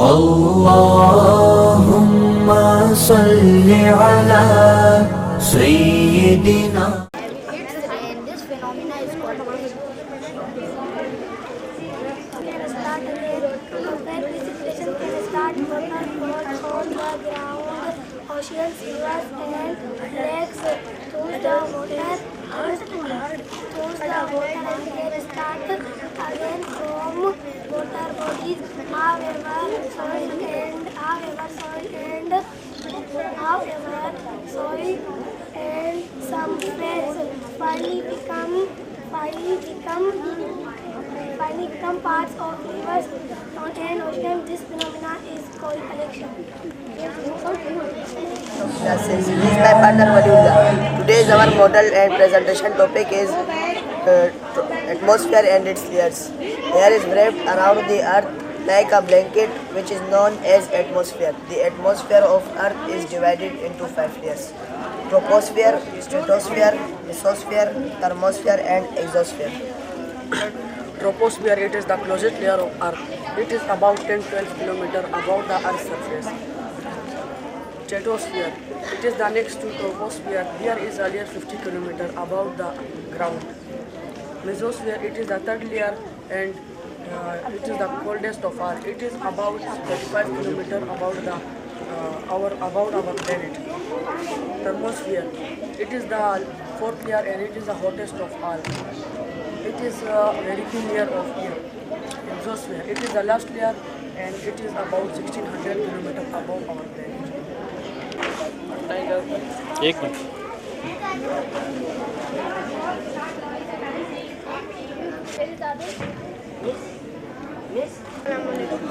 اللهم صل على سيدنا. And this phenomena is called start again. When precipitation can start, water falls on the ground, oceans, rivers, and lakes through the water and can start again from water bodies. However, soil and some plants finally become parts of rivers and ocean. This phenomenon is called collection. This is my partner Waliullah. Today's our model and presentation topic is atmosphere and its layers. Air is wrapped around the earth like a blanket, which is known as atmosphere. The atmosphere of earth is divided into 5 layers: troposphere, stratosphere, mesosphere, thermosphere and exosphere. Troposphere, it is the closest layer of Earth. It is about 10-12 km above the Earth's surface. Stratosphere, it is the next to troposphere. There is a layer 50 km above the ground. Mesosphere, it is the third layer and it is the coldest of all. It is about 35 km about our planet. Thermosphere, it is the fourth layer and it is the hottest of all. It is a very thin layer of air. Exosphere, it is the last layer and it is about 1600 km above our planet. एक minute.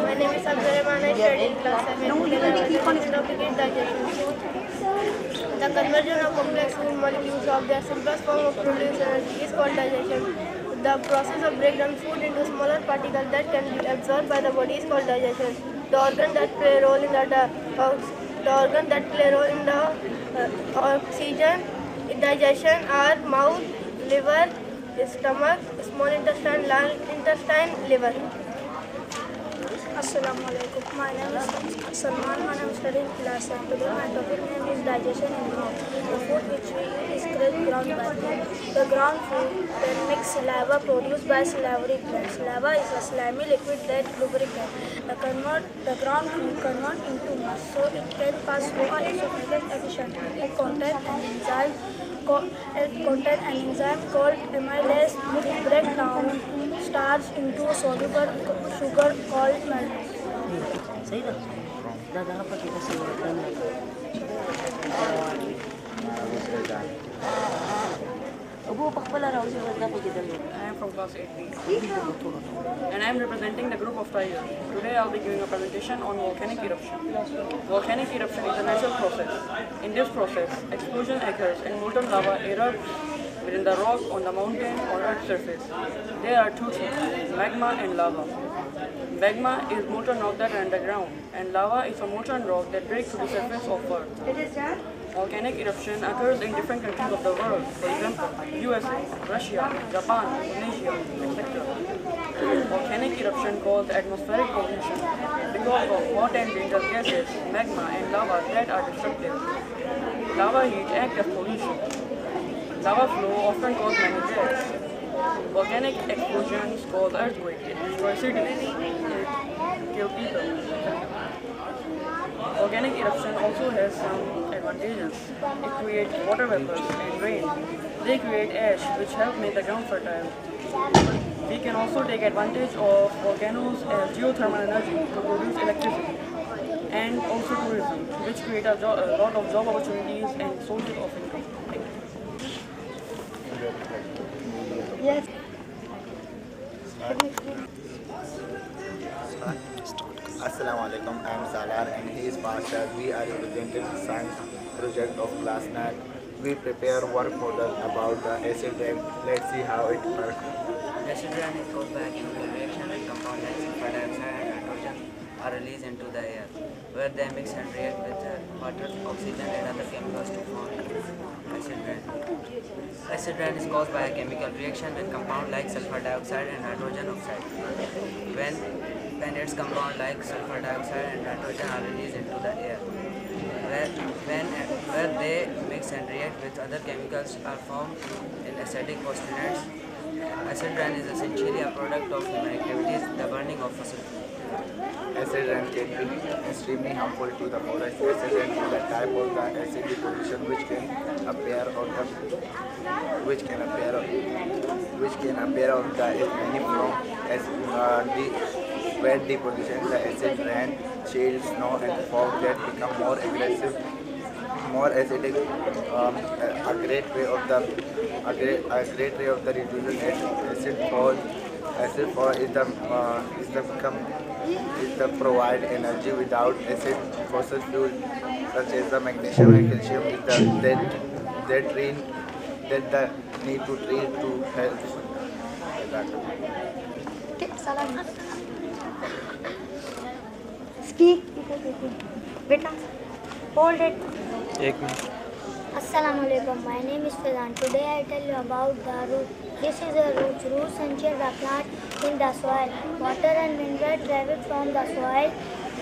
My name is Abdurrahman. I study in class 7. The conversion of complex food molecules of their simplest form of produce energy is called digestion. The process of breakdown food into smaller particles that can be absorbed by the body is called digestion. The organ that play a role in the oxygen digestion are mouth, liver, stomach, small intestine, large intestine, liver. Assalamu alaikum. My name is Salman and I am studying class 7. Today my topic name is digestion in mouth. The food which we eat is called ground by food. The ground food then makes saliva produced by salivary glands. Saliva is a slimy liquid that lubricates. The ground food convert into mass, so it can pass through our esophagus efficiently. It contains an enzyme called amylase which breaks down starch into soluble sugar called maltose. I am from class 8B and I am representing the group of Tiger. Today I will be giving a presentation on volcanic eruption. Volcanic eruption is a natural process. In this process, explosion occurs and molten lava erupts within the rock on the mountain or earth's surface. There are two things, magma and lava. Magma is molten rock that are underground and lava is a molten rock that breaks to the surface of Earth. Volcanic eruption occurs in different countries of the world, for example, USA, Russia, Japan, Indonesia, etc. Volcanic eruption causes atmospheric pollution because of hot and dangerous gases, magma and lava that are destructive. Lava heat acts as pollution. Lava flow often causes many deaths. Volcanic explosions cause earthquakes, it destroys cities, it kills people. Organic eruption also has some advantages. It creates water vapors and rain. They create ash which help make the ground fertile. We can also take advantage of volcanoes as geothermal energy to produce electricity. And also tourism, which create a lot of job opportunities and sources of income. Yes. Assalamu alaikum, I am Salar and he is Pastor. We are representing the science project of class 9. We prepare work model about the acid rain. Let's see how it works. Acid rain is caused by a chemical reaction and compound like sulfur dioxide and nitrogen are released into the air, where they mix and react with water, oxygen and other chemicals to form acid rain. Acid rain is caused by a chemical reaction with compound like sulfur dioxide and nitrogen oxide. When when its compounds like sulfur dioxide and nitrogen are released into the air. Where they mix and react with other chemicals are formed in acidic postulates. Acid rain is essentially a product of human activities, the burning of fossil fuels. Acid rain can be extremely harmful to the forest. Acid rain is a type of the acid deposition which can appear on the in many forms as the wet deposition, the acid rain, shale, snow and fog that become more aggressive, more acidic. A great way of the reducing acid fall is the provide energy without acid. Fossil fuel such as the magnesium and calcium is the need to treat to health. Speak. Beta. Hold it. एक minute. Assalamualaikum. My name is Fizan. Today I tell you about the root. This is a root. Roots enter the plant in the soil. Water and mineral travel from the soil.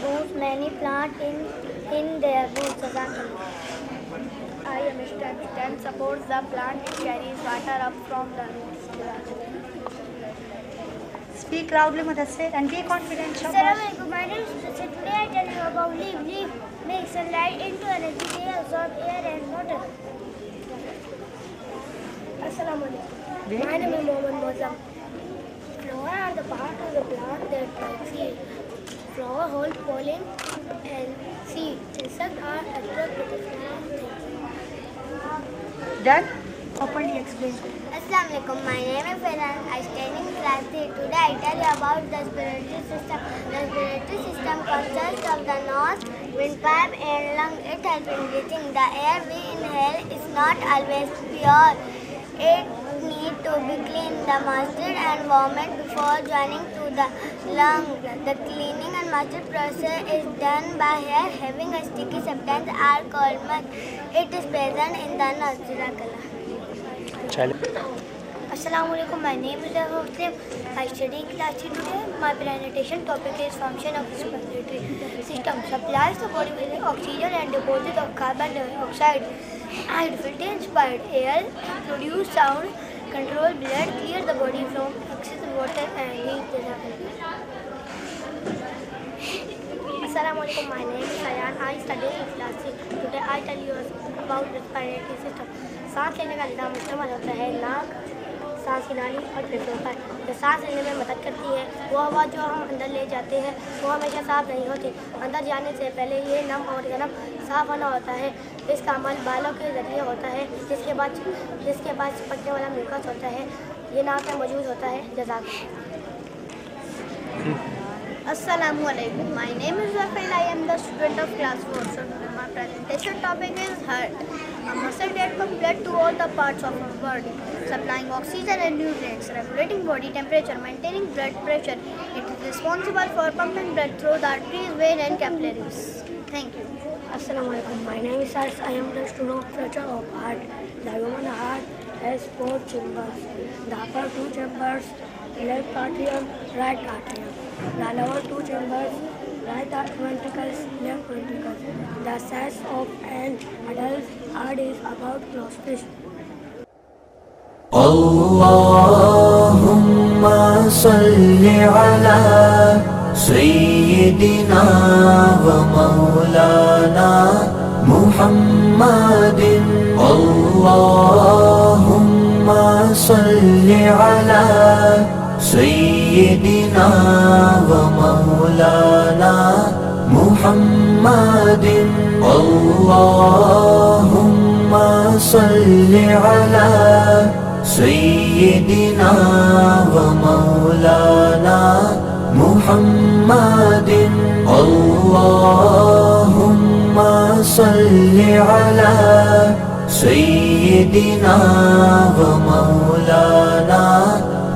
Roots many plant in their roots. I am stem. Stem supports the plant. It carries water up from the roots. Speak loudly, Mudassir, and be confident. Assalamualaikum. My name is Mudassir. Today I tell you about leaf. Leaf makes sunlight into energy. They absorb air and water. Assalamualaikum. My name is Mohammed Mozam. Flower are the part of the plant that like seed. Flower hold pollen and seed. Insects are attracted to the flower. Done? Openly explain. Assalamualaikum. My name is Fairan. I study in class 3. Today I tell you about the respiratory system. The respiratory system consists of the nose, windpipe and lung. It helps in breathing. The air we inhale is not always pure. It needs to be cleaned. The mustard and vomit before joining to the lung. The cleaning and mustard process is done by hair having a sticky substance are called mud. It is present in the nose. Assalamualaikum. My name is Muslim. I study in class 3 today. My presentation topic is function of respiratory system. Supplies the body with oxygen and deposit of carbon dioxide. And filter inspired air, produce sound, control blood, clear the body from excess water and heat. Assalamualaikum. My name is Ayan. I study in class 6. Today I tell you about respiratory system. सांस लेने का निज़ाम मुश्तमिल होता है नाक, सांस की नाली और फेफड़ों पर. जो सांस लेने में मदद करती है वो हवा जो हम अंदर ले जाते हैं वो हमेशा साफ़ नहीं होती. अंदर जाने से पहले ये नम और गर्म साफ़ होना होता है. इसका अमल बालों के ज़रिए होता है जिसके बाद चिपकने वाला म्यूकस होता है. ये नाक में मौजूद होता है. जज़ाकल्लाह. Assalamualaikum. My name is Rafael. I am the student of class 4. So my presentation topic is heart. A muscle that pumps blood to all the parts of our body, supplying oxygen and nutrients, regulating body temperature, maintaining blood pressure. It is responsible for pumping blood through the arteries, veins and capillaries. Thank you. Assalamualaikum. My name is Ars. I am the student of structure of heart. The human heart has 4 chambers. The upper 2 chambers, left atrium, right atrium. The lower 2 chambers, right ventricles, left ventricles. The size of an adult heart is about close. Allahumma salli ala Sayyidina wa Maulana Muhammadin. Allahumma salli ala Sayyidina wa Maulana Muhammadin. Allahumma salli ala Sayyidina wa Maulana Muhammadin. Allahumma salli ala Sayyidina wa Maulana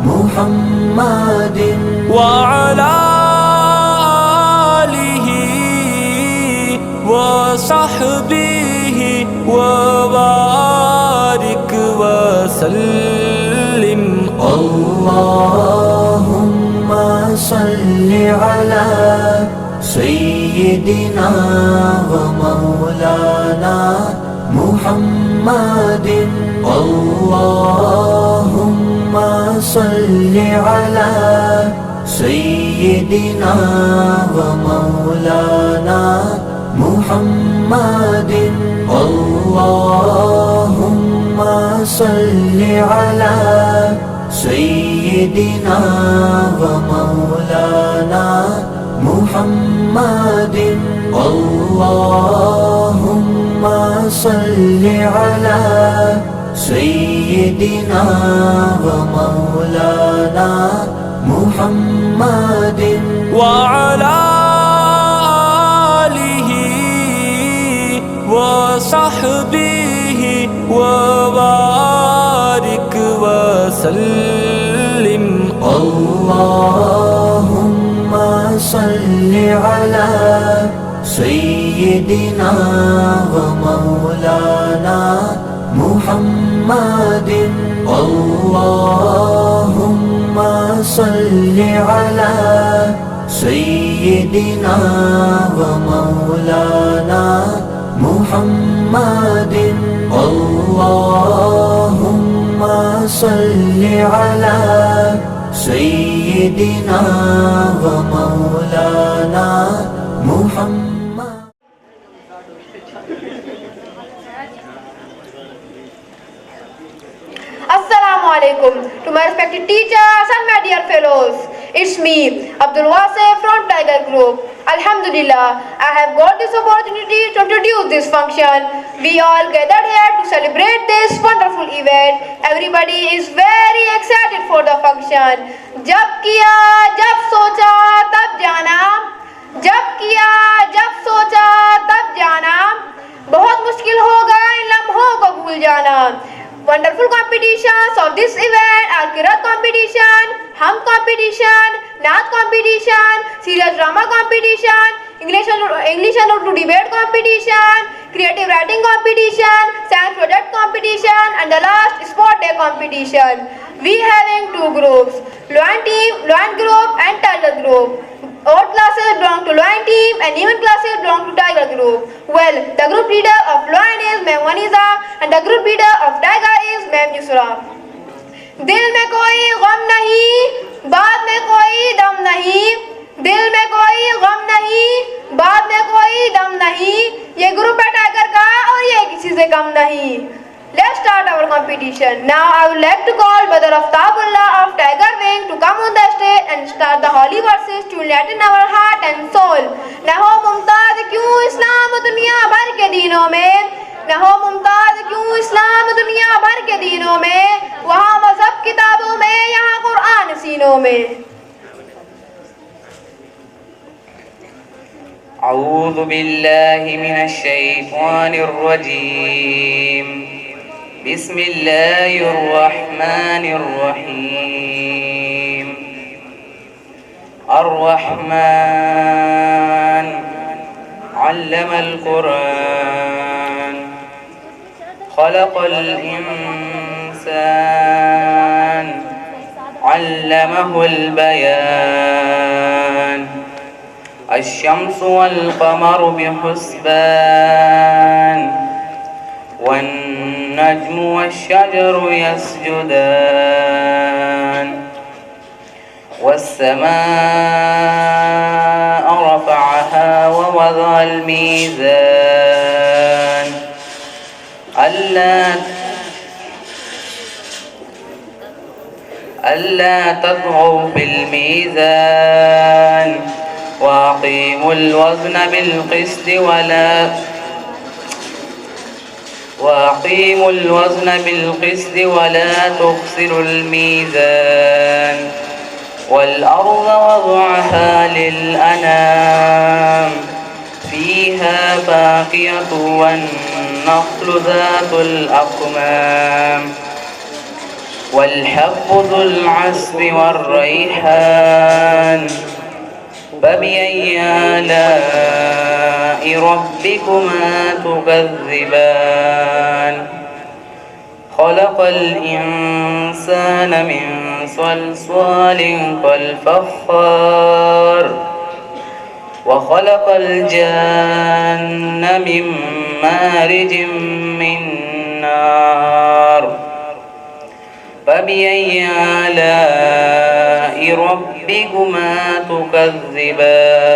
Muhammadin. Wa ala alihi wa sahbihi wa barik wa sallim. Allahumma صل على سيدنا ومولانا محمد اللهم صل على سيدنا ومولانا محمد اللهم صل على سيدنا ومولانا محمد اللهم صل على سيدنا ومولانا محمد وعلى آله وصحبه وبارك وسلم اللهم صل على سيدنا ومولانا محمد اللهم صل على سيدنا ومولانا محمد اللهم صل على سيدنا ومولانا محمد. Assalamu alaikum to my respected teachers and my dear fellows. It's me, Abdul Wasif from Tiger Group. Alhamdulillah, I have got this opportunity to introduce this function. We all gathered here to celebrate this wonderful event. Everybody is very excited for the function. Jab kiya, jab socha, tab jana. Jab kiya, jab socha, tab jana. बहुत मुश्किल होगा इन लम्हों को भूल जाना. Wonderful competitions of this event are Qiraat competition, hum competition, naat competition, serious drama competition, English and Urdu debate competition, creative writing competition, science project competition, and the last sport day competition. We having two groups, Loan group and Tiger group. All classes belong to Loan team and even classes belong to Tiger group. Well, the group leader of Loan is Ma'am Waniza and the group leader of Tiger is Ma'am Yusra. दिल में कोई गम नहीं, बाद में कोई दम नहीं. दिल में कोई गम नहीं, बाद में कोई दम नहीं. ये ग्रुप है टाइगर का और ये किसी से कम नहीं. Let's start our competition. Now I would like to call Brother Aftabullah of Tiger Wing to come on the stage and start the holy verses to enlighten our heart and soul. न हो मुमताज क्यों इस्लाम दुनिया भर के दीनों में, न हो मुमताज क्यों इस्लाम दुनिया भर के दीनों में. वहाँ मज़हब किताबों में, यहाँ कुरान सीनों में. أعوذ بالله من الشيطان الرجيم. بسم الله الرحمن الرحيم. الرحمن علم القرآن خلق الإنسان علمه البيان. الشمس والقمر بحسبان والنجم والشجر يسجدان. والسماء رفعها ووضع الميزان ألا تطغوا في الميزان وأقيموا الوزن بالقسط ولا تخسروا الميزان. والأرض وضعها للأنام فيها فاكهة والنخل ذات الأكمام والحب ذو العصف والريحان. فبأي آلاء ربكما تكذبان. خلق الإنسان من صلصال كالفخار وخلق الجن من مارج من نار فبأي آلاء ربكما تكذبان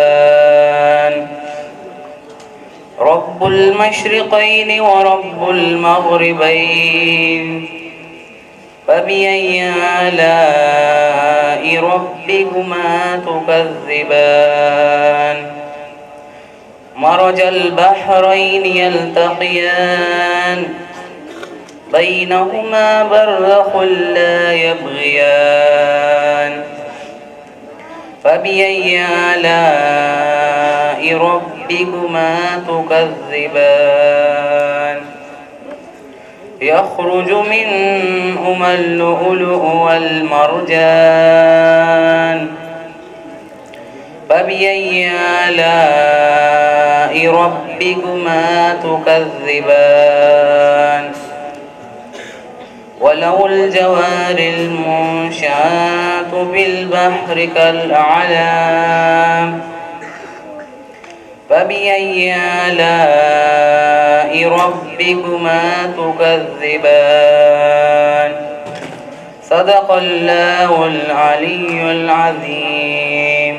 رب المشرقين ورب المغربين فبأي آلاء ربكما تكذبان مرج البحرين يلتقيان بينهما برزخ لا يبغيان فبأي آلاء ربكما تكذبان يخرج منهما اللؤلؤ والمرجان فبأي آلاء ربكما تكذبان وله الجوار المنشآت في البحر كالأعلام فبأي آلاء ربكما تكذبان صدق الله العلي العظيم.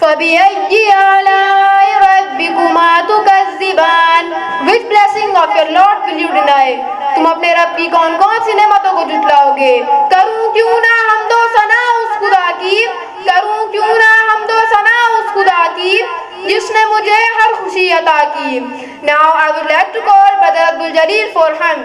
فبأي آلاء ربكما تكذبان? Which blessing of your Lord will you deny? तुम अपने रब की कौन कौन सी नेमतों को जुटलाओगे? करूं क्यों ना हमदो सना उस खुदा की, करूं क्यों ना हमदो सना उस खुदा की जिसने मुझे हर खुशी अता की. Now I would like to call Brother Abdul Jalil for hand.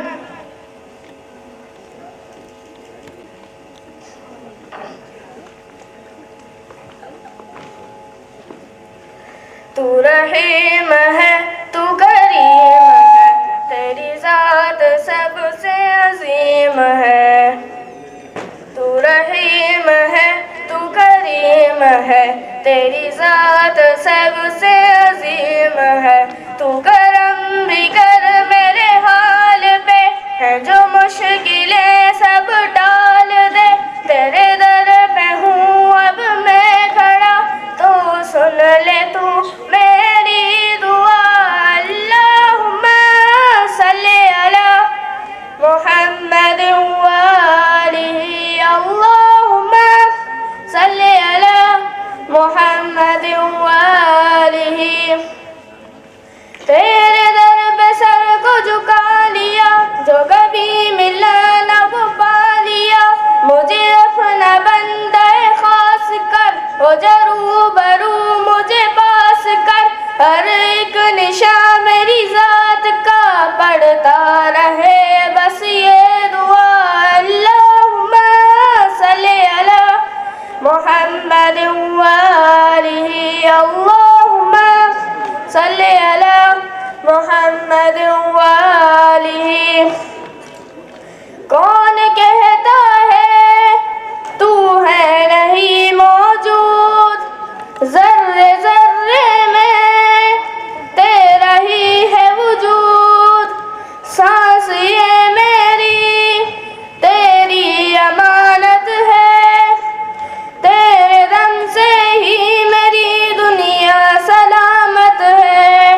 तू रहीम है, तू करीम है, तेरी ज़ात सबसे अजीम है. तू रहीम है, तू करीम है, तेरी ज़ात सबसे अजीम है. तू करम भी कर मेरे हाल पे, है जो मुश्किलें सब टाल दे. तेरे दर पे हूँ अब मैं खड़ा, तो सुन ले तू मेरी दुआ. अल्लाहुम्मा सल्ली अला मुहम्मद व आलिही, अल्लाहुम्मा सल्ली अला मुहम्मद व आलिही. तेरे दर पे सर को झुका लिया, जो कभी मिला न वो पा लिया. मुझे अपना बंदा खास कर, हो जरूर बरू मुझे पास कर. हर एक निशान मेरी ज़ात का पढ़ता रहे बस ये दुआ. अल्लाहुम्मा सल्ली अला मुहम्मद व आलिही, अल्लाहुम्मा सल्ली अला मुहम्मद व आलिही. कौन कहता है तू है नहीं मौजूद, ज़र्रे ज़र्रे में तेरा ही है वजूद. सांस ये मेरी तेरी अमानत है, तेरे दम से ही मेरी दुनिया सलामत है.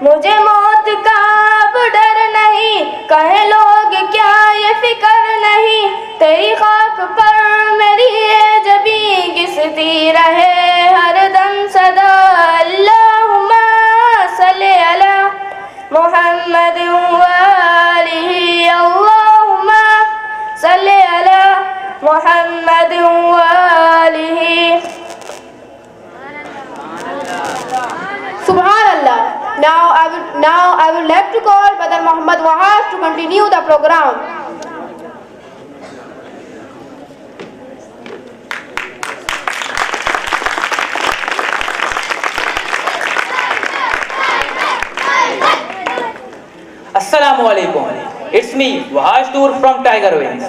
मुझे मौत का अब डर नहीं, कहे लोग क्या ये फिक्र नहीं. तेरी खाक पर मेरी ये जबी घिसती रहे हर दम सदा. अल्लाहुम्मा सल्ली अला मुहम्मद व आलिही, अल्लाहुम्मा सल्ली अला मुहम्मद व आलिही. Subhanallah. Now I would like to call Brother Muhammad Wahab to continue the program. Assalamu alaikum. It's me, Wahaj Tour from Tiger Wings.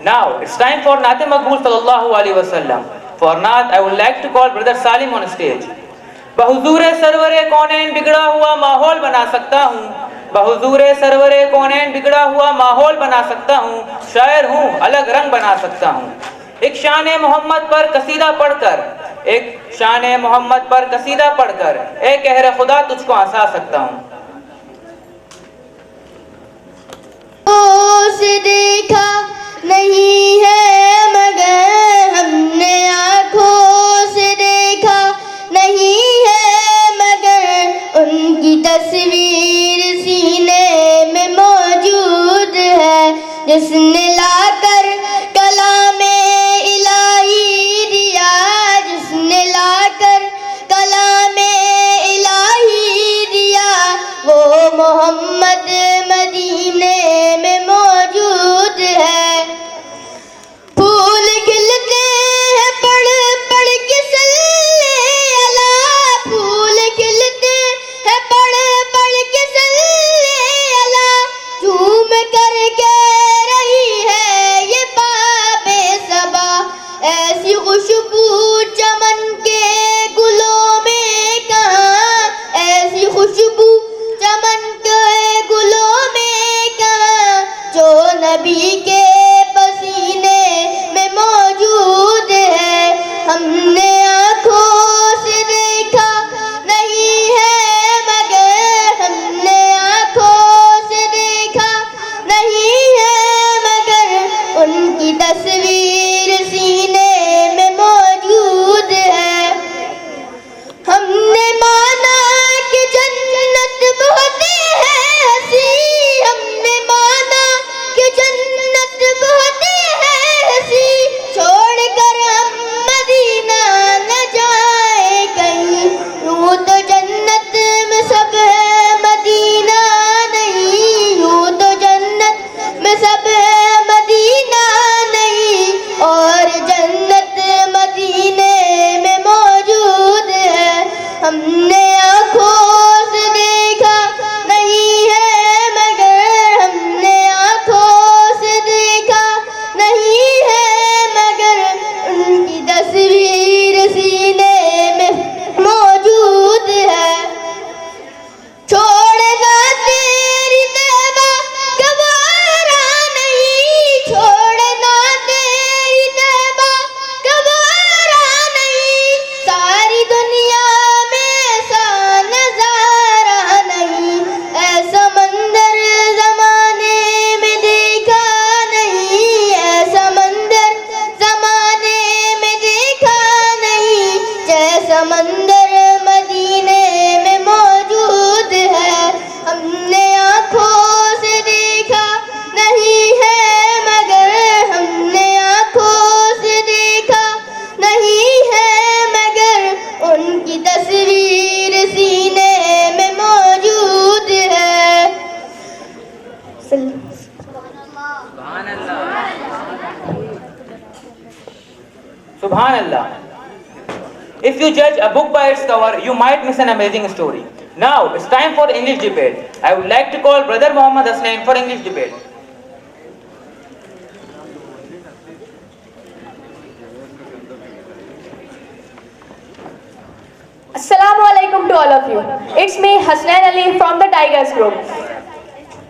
Now it's time for Naat Maqbool sallallahu alaihi wasallam. For Naat, I would like to call Brother Salim on stage. बहुजूर Sarware कौनैन बिगड़ा हुआ माहौल बना सकता हूँ, बहुजूरे सरवरे कौनैन बिगड़ा हुआ माहौल बना सकता हूँ, शायर हूँ अलग रंग बना सकता हूँ। एक शान मोहम्मद पर कसीदा पढ़कर ए कहर खुदा तुझको हंसा सकता हूँ। उसे देखा नहीं है मगर हमने आँखों से देखा नहीं है मगर उनकी तस्वीर सीने में मौजूद है, जिसने लाकर कलामे इलाही दिया, जिसने लाकर कलामे इलाही दिया, वो मोहम्मद मदीने में मौजूद है। फूल खिलते हैं पढ़ पढ़ के सल्ले अला, फूल खिलते हैं पढ़ पढ़ के सल्ले अला, झूम कर कह रही है ये बाबे सबा, ऐसी खुशबू चमन के गुलों में कहाँ, ऐसी खुशबू चमन के गुलों में कहाँ, जो नबी के पसीने में मौजूद है। हमने आँखों से देखा नहीं है मगर, हमने आँखों से देखा नहीं है मगर उनकी तस्वीर सीने में मौजूद है। हमने माना कि जन्नत बहुत है हंसी, हमने माना कि जन्नत बहुत है हंसी, छोड़कर हम मदीना न जाए कहीं, यूं तो जन्नत में सब है मदीना नहीं, यूं तो जन्नत में सब है मदीना नहीं, और जन्नत मदीने में मौजूद है। हमने आँखों से देखा नहीं है मगर, हमने आँखों से देखा नहीं है मगर उनकी तस्वीर सीने में मौजूद है। छोड़ना तेरी तैबा गवारा नहीं, छोड़ना तेरी तैबा गवारा नहीं, सारी दुनिया में ऐसा नजारा नहीं, ऐसा मंजर जमाने में देखा नहीं, ऐसा मंजर जमाने में देखा नहीं, जैसा मंजर मदीने में मौजूद है। हमने आँखों से देखा नहीं है मगर, हमने आँखों से देखा नहीं है मगर उनकी तस्वीर सीने में मौजूद है। Subhan Allah. If you judge a book by its cover, you might miss an amazing story. Now it's time for English debate. I would like to call Brother Muhammad Hasnain for English debate. Assalamu alaikum to all of you. It's me Hasnain Ali from the Tigers group.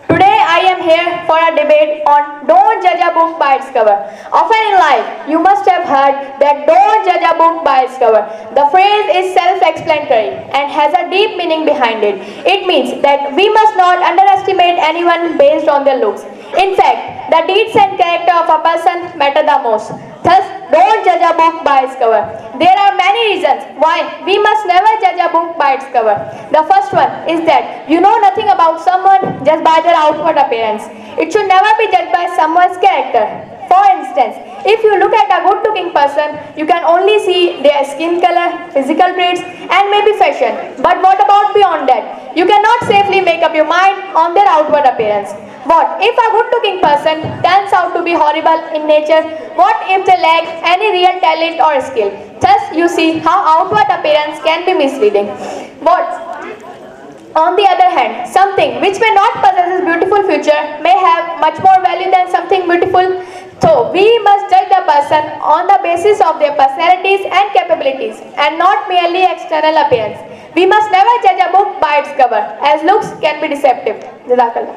Today I am here for a debate on don't judge a book by its cover. Often in life you must have heard that don't judge a book by its cover. The phrase is self-explanatory and has a deep meaning behind it. It means that we must not underestimate anyone based on their looks. In fact, the deeds and character of a person matter the most. Thus, don't judge a book by its cover. There are many reasons why we must never judge a book by its cover. The first one is that you know nothing about someone just by their outward appearance. It should never be judged by someone's character. For instance, if you look at a good-looking person, you can only see their skin color, physical traits, and maybe fashion. But what about beyond that? You cannot safely make up your mind on their outward appearance. What if a good-looking person turns out to be horrible in nature? What if they lack any real talent or skill? Thus, you see how outward appearance can be misleading. On the other hand, something which may not possess a beautiful future may have much more value than something beautiful. So, we must judge the person on the basis of their personalities and capabilities and not merely external appearance. We must never judge a book by its cover, as looks can be deceptive. Jazakallah.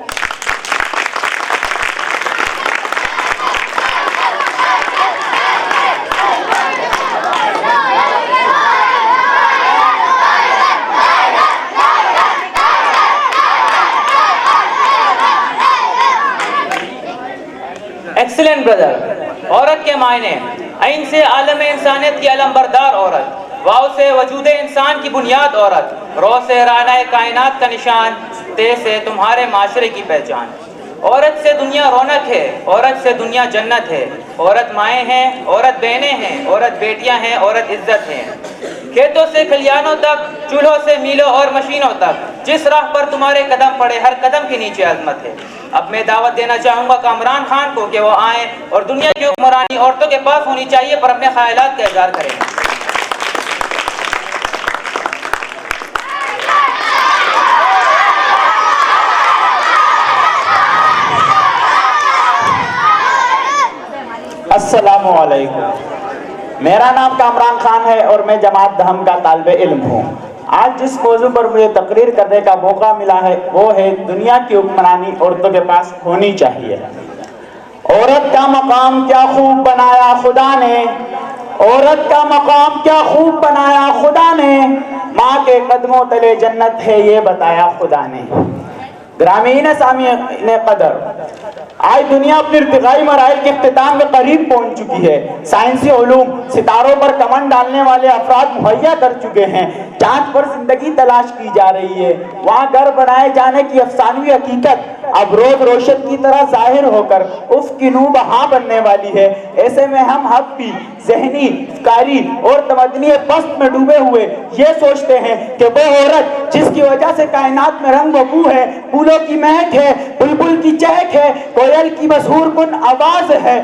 Excellent brother. औरत के मायने ऐन से आलम इंसानियत की अलमबरदार औरत, वाव से वजूद इंसान की बुनियाद औरत, रो से राना कायनात का निशान, ते से तुम्हारे माशरे की पहचान। औरत से दुनिया रौनक है, औरत से दुनिया जन्नत है। औरत माएँ हैं, औरत बहनें हैं, औरत बेटियां हैं, औरत इज्जत है। खेतों से खलियानों तक, चूल्हों से मीलों और मशीनों तक, जिस राह पर तुम्हारे कदम पड़े हर कदम के नीचे अजमत है। अब मैं दावत देना चाहूँगा कामरान खान को कि वो आएँ और दुनिया की हुक्मरानी औरतों के पास होनी चाहिए पर अपने ख्यालात का इज़हार करें। अस्सलामु अलैकुम। मेरा नाम कामरान खान है और मैं जमात दहम का तालिब इल्म हूँ। आज जिस मौजू पर मुझे तकरीर करने का मौका मिला है वो है दुनिया की हुक्मरानी औरतों के पास होनी चाहिए। औरत का मकाम क्या खूब बनाया खुदा ने, औरत का मकाम क्या खूब बनाया खुदा ने, माँ के कदमों तले जन्नत है ये बताया खुदा ने। ग्रामीण सामीन कदर, आज दुनिया अपनी इर्तिकाई मराहिल के इख्तिताम के करीब पहुंच चुकी है। साइंसी उलूम सितारों पर कमन डालने वाले अफराद मुहैया कर चुके हैं। चांद पर जिंदगी तलाश की जा रही है। वहाँ घर बनाए जाने की अफसानवी हकीकत अब रोज रोशन की तरह जाहिर होकर उफ की नूह बहां बनने वाली है। ऐसे में हम हब्बी, ज़हनी, कारी और तमदनी पस्त में डूबे हुए ये सोचते हैं कि वो औरत जिसकी वजह से कायनात में रंग बबू है, फूलों की महक है, बुलबुल की चहक है, कोयल की मशहूर कुन आवाज है,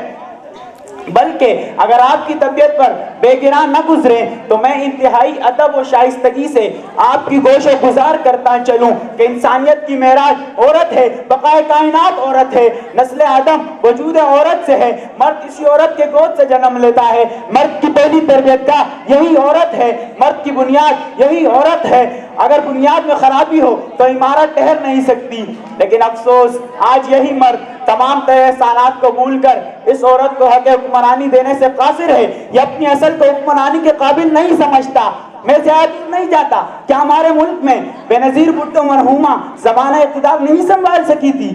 बल्कि अगर आपकी तबीयत पर बेगिरान न गुजरे तो मैं इंतहाई अदब और शाइस्तगी से आपकी गोशो गुजार करता चलूं कि इंसानियत की मेराज औरत है, बकाए कायनात औरत है, नस्ल आदम वजूद औरत से है। मर्द इसी औरत के गोद से जन्म लेता है। मर्द की पहली तरबियत का यही औरत है, मर्द की बुनियाद यही औरत है। अगर बुनियाद में खराबी हो तो इमारत ठहर नहीं सकती। लेकिन अफसोस आज यही मर्द तमाम तरह एहसानात को भूल कर इस औरत को हक हुक्मरानी देने से कासिर है। ये अपनी असल को हुक्मरानी के काबिल नहीं समझता। मैं ज्यादा दूर नहीं जाता, क्या हमारे मुल्क में बेनजीर भुट्टो मरहूमा ज़माना इक़्तिदार नहीं संभाल सकी थी?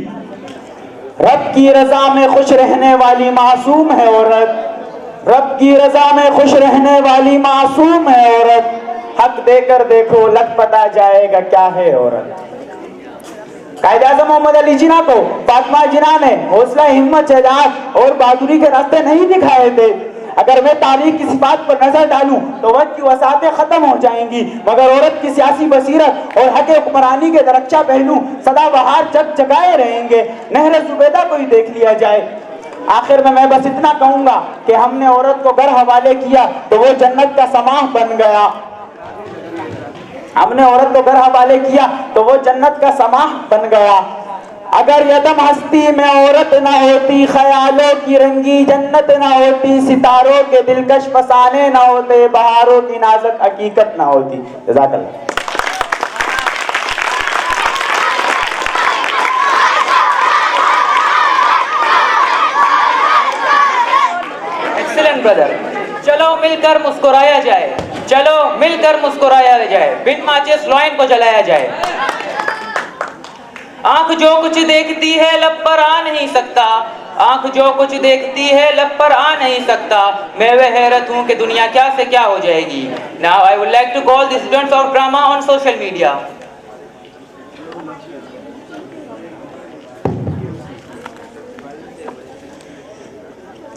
रब की रजा में खुश रहने वाली मासूम है औरत, रब की रजा में खुश रहने वाली मासूम है औरत। हक देकर देखो लग पता जाएगा क्या है औरत। कायदे आज़म मोहम्मद अली जिना को फातिमा जिना ने हौसला, हिम्मत, शजाअत और बहादुरी के रास्ते नहीं दिखाए थे। अगर मैं तारीख की सिफात पर नजर डालूं तो वक्त की वसातें खत्म हो जाएंगी, मगर औरत की सियासी बसीरत और हक हुक्मरानी के दरख्चा पहलू सदाबहार जगजगाए रहेंगे। नहर जुबैदा को ही देख लिया जाए। आखिर में मैं बस इतना कहूंगा कि हमने औरत को घर हवाले किया तो वो जन्नत का समाह बन गया। हमने औरत को घर हवाले किया तो वो जन्नत का समाह बन गया। अगर यदम हस्ती में औरत ना होती, ख्यालों की रंगी जन्नत ना होती, सितारों के दिलकश फसाने ना होते, बहारों की नाजुक हकीकत ना होती। जज़ाकल्लाह। Excellent brother. चलो मिलकर मुस्कुराया जाए, चलो मिलकर मुस्कुराया जाए, बिन माचिस लॉइन को जलाया जाए। आंख जो कुछ देखती है लब पर आ नहीं सकता, आंख जो कुछ देखती है लब पर आ नहीं सकता। मैं वह हैरत हूँ कि दुनिया क्या से क्या हो जाएगी। Now I would like to call the students of drama on social media.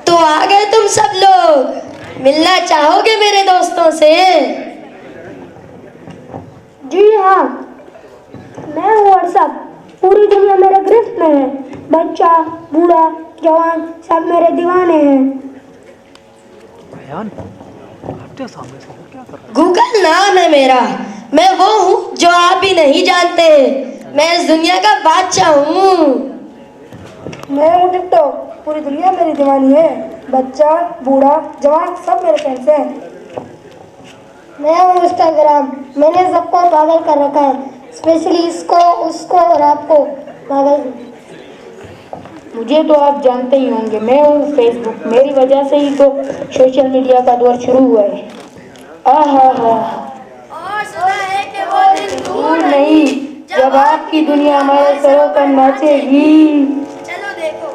तो आ गए तुम सब लोग, मिलना चाहोगे मेरे दोस्तों से? जी हाँ, मैं हूँ अरशद। पूरी दुनिया मेरे गिरफ्त में है। बच्चा, बूढ़ा, जवान सब मेरे दीवाने हैं। गूगल नाम है मेरा, मैं वो हूँ जो आप भी नहीं जानते। मैं इस दुनिया का बादशाह हूँ। मैं हूँ टिकटॉक। पूरी दुनिया मेरी दीवानी है। बच्चा, बूढ़ा, जवान सब मेरे फैंस हैं। मैं हूँ इंस्टाग्राम। मैंने सबको पागल कर रखा है, स्पेशली इसको, उसको और आपको पागल। मुझे तो आप जानते ही होंगे, मैं हूँ फेसबुक। मेरी वजह से ही तो सोशल मीडिया का दौर शुरू हुआ है। आहा हा। और सुना है कि वो दिन दूर नहीं जब आपकी दुनिया हमारे सरों पर नाचेगी। चलो देखो।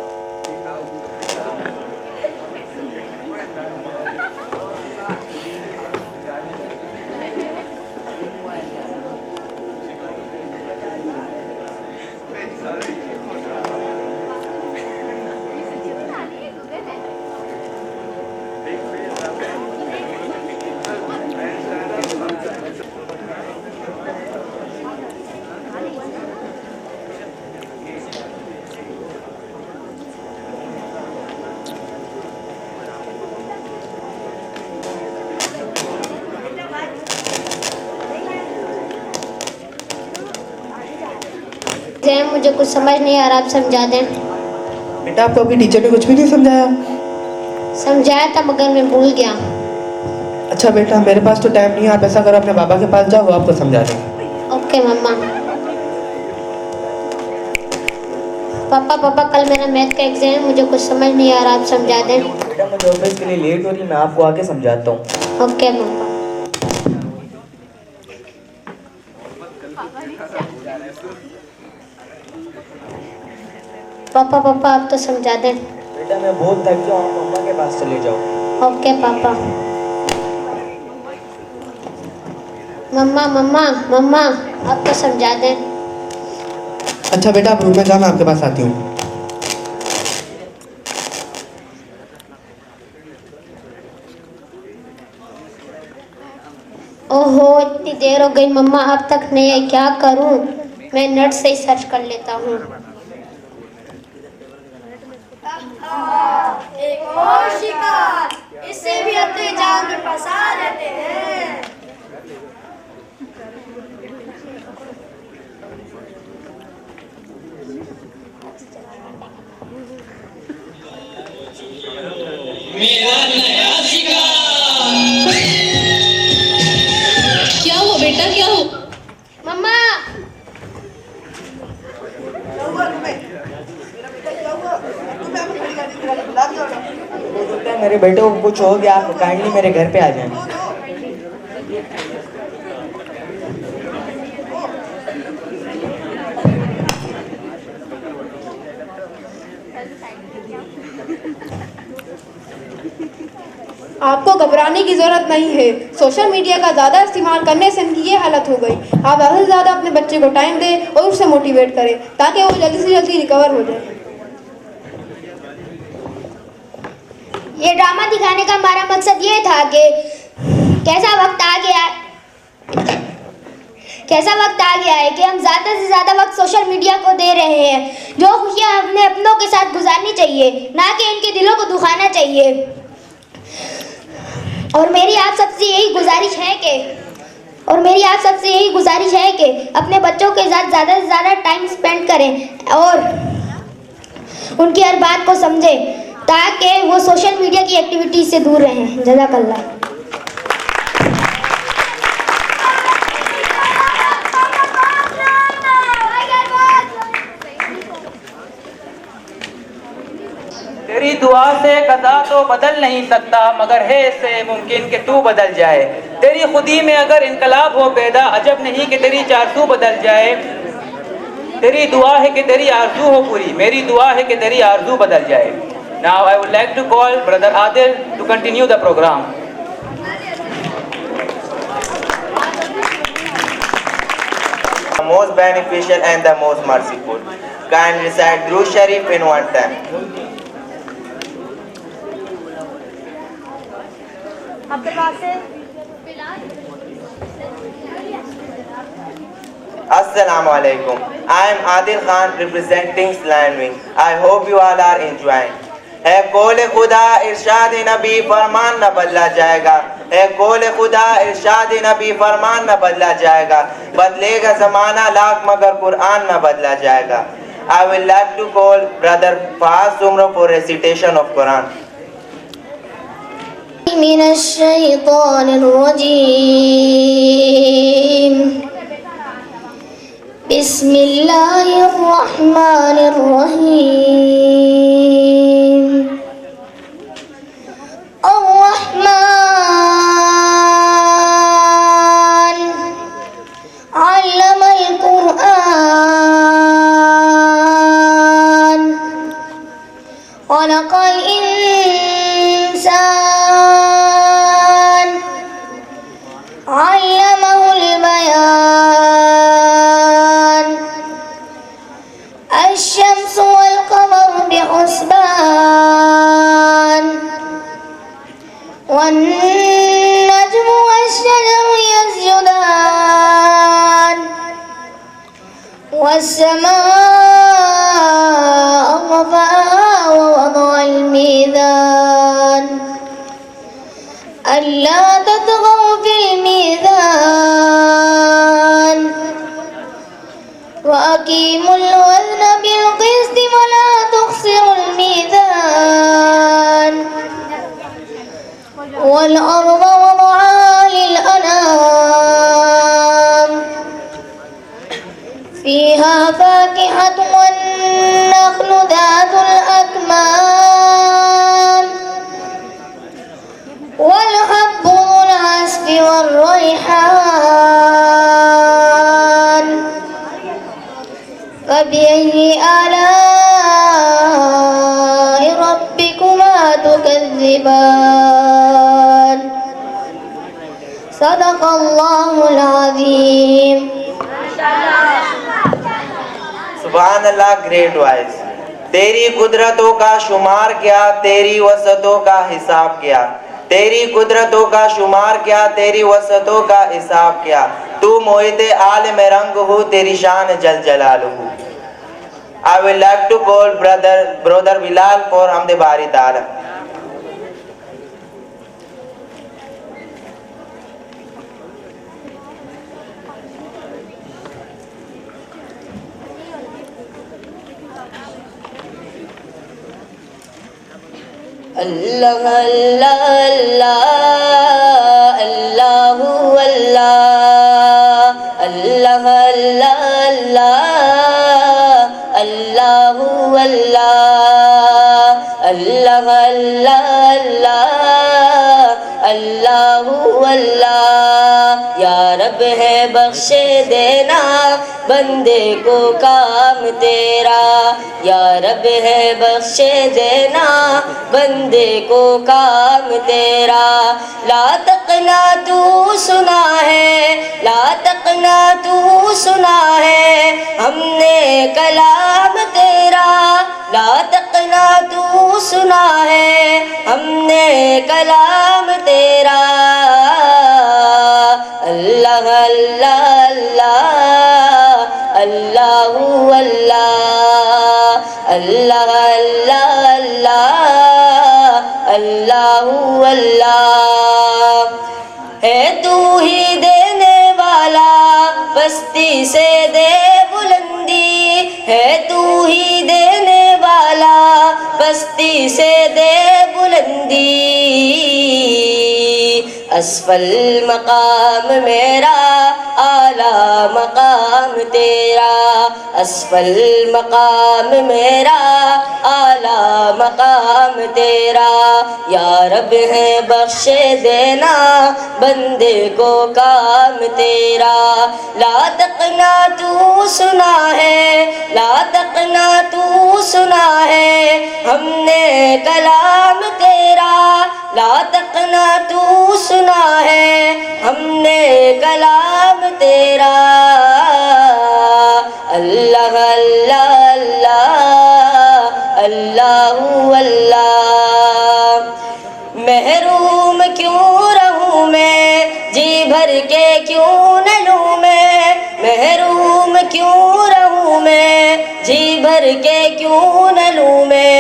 मुझे कुछ समझ नहीं आ रहा, आप समझा दें। बेटा आपको आपकी टीचर ने कुछ भी नहीं समझाया? समझाया था मगर मैं भूल गया। अच्छा बेटा, मेरे पास तो टाइम नहीं है, आप ऐसा करो अपने पापा के पास जाओ, वो आपको समझा देंगे। ओके मम्मा। पापा कल मेरा मैथ का एग्जाम है, मुझे कुछ समझ नहीं आ रहा, आप समझा दें। बेटा मुझे ऑफिस के लिए लेट हो रही है, मैं आपको आके समझाता हूँ। ओके मम्मा। पापा आप तो समझा दें। बेटा मैं बहुत थक गया हूँ, मम्मा के पास चले जाओ। ओके पापा। मम्मा आप तो समझा दें। अच्छा बेटा आप रूम में जाओ, मैं आपके पास आती हूँ। ओहो इतनी देर हो गई, मम्मा अब तक नहीं आई, क्या करूं? मैं नेट से ही सर्च कर लेता हूँ। एक और शिकार, इससे भी अपने जाल में फंसा लेते हैं। मेरा नया शिकार। क्या हुआ बेटा, क्या हुआ? मम्मा मेरे बेटे को कुछ हो गया, आप काइंडली मेरे घर पे आ जाएं। आपको घबराने की जरूरत नहीं है। सोशल मीडिया का ज़्यादा इस्तेमाल करने से इनकी ये हालत हो गई। आप ज़्यादा से ज़्यादा अपने बच्चे को टाइम दें और उससे मोटिवेट करें ताकि वो जल्दी से जल्दी रिकवर हो जाए। ये ड्रामा दिखाने का हमारा मकसद ये था कि कैसा वक्त आ गया है कि हम ज़्यादा से ज़्यादा वक्त सोशल मीडिया को दे रहे हैं। जो खुशियाँ हमने अपनों के साथ गुजारनी चाहिए, ना कि इनके दिलों को दुखाना चाहिए। और मेरी आप सबसे यही गुजारिश है कि अपने बच्चों के साथ ज़्यादा से ज़्यादा टाइम स्पेंड करें और उनकी हर बात को समझें ताकि वो सोशल मीडिया की एक्टिविटीज से दूर रहें। जज़ाकल्लाह। तेरी दुआ से कदा तो बदल नहीं सकता, मगर है इससे मुमकिन कि तू बदल जाए। तेरी खुदी में अगर इनकलाब हो पैदा, अजब नहीं कि तेरी चारसू बदल जाए। तेरी दुआ है कि तेरी आरज़ू हो पूरी, मेरी दुआ है कि तेरी आरज़ू बदल जाए। Now I would like to call Brother Adil to continue the program. The most beneficial and the most merciful. Kind recite Durood Sharif in one time. Assalamu alaikum. I am Adil Khan representing Slan Wing. I hope you all are enjoying. है कौल खुदा इरशाद नबी फरमान न बदला जाएगा। है कौल खुदा इरशाद नबी फरमान न बदला जाएगा। बदलेगा ज़माना लाख मगर कुरान न बदला जाएगा। I will like to call Brother Fahaz Sumro for recitation of Quran. من الشيطان الرجيم بسم الله الرحمن الرحيم الرحمن علم القرآن خلق الإنسان علمه البيان الشمس والقمر بحسبان والنجم والشجر يسجدان والسماء رفعها ووضع الميزان ألا تطغوا في الميزان وأقيموا الوزن بالقسط ولا تخسروا الميزان والأرض وضعها للأنام فيها فاكهة والنخل ذات الأكمام والحب ذو العصف والريحان فبأي آلاء ربكما تكذبان صدق الله العظيم. सुभान अल्लाह, ग्रेट वाइज। तेरी कुदरतों का शुमार क्या, तेरी वसतों का हिसाब क्या। तेरी कुदरतों का शुमार क्या, तेरी वसतों का हिसाब क्या। तू मोहिते आलम रंग हो, तेरी शान जल जलालुहु। I will like to call brother Bilal for Hamd Bari Ta'ala. अल्लाह अल्लाह अल्लाह अल्लाह अल्लाह अल्लाह अल्लाह अल्लाह अल्लाह अल्लाह अल्लाह अल्लाह अल्लाह। या रब है बख्शे देना बंदे को काम तेरा। या रब है बख्शे देना बंदे को काम तेरा। ला तकना तू सुना है, ला तकना तू सुना है हमने कलाम तेरा। ला तकना तू सुना है हमने कलाम तेरा। अल्लाह अल्लाह अल्लाह अल्लाह अल्लाह अल्लाह अल्लाह अल्लाह अल्लाह। है तू ही देने वाला बस्ती से दे बुलंदी। है तू ही देने वाला बस्ती से दे बुलंदी। असफल मकाम मेरा आला मकाम तेरा। असफल मकाम मेरा आला मकाम तेरा। या रब है बख्शे देना बंदे को काम तेरा। ला तकना तू सुना है, ला तकना तू सुना है हमने कलाम तेरा। ला तकना तू सुना है हमने कलाम तेरा। अल्लाह अल्लाह अल्लाह अल्लाह अल्लाह। महरूम क्यों रहूं मैं जी भर के क्यों न लूं मैं। महरूम क्यों रहूं मैं जी भर के क्यों न लूं मैं।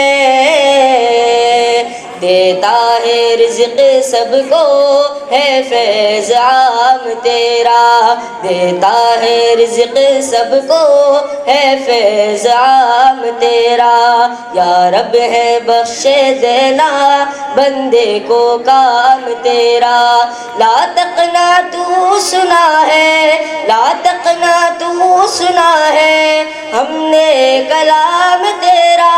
देता है रिज़्क़ सबको है फैज़ आम तेरा, देता है रिज़्क़ सबको है फैज़ आम तेरा। या रब है बख्शे देना बंदे को काम तेरा। ला तकना तू सुना है, ला तकना तू सुना है हमने कलाम तेरा।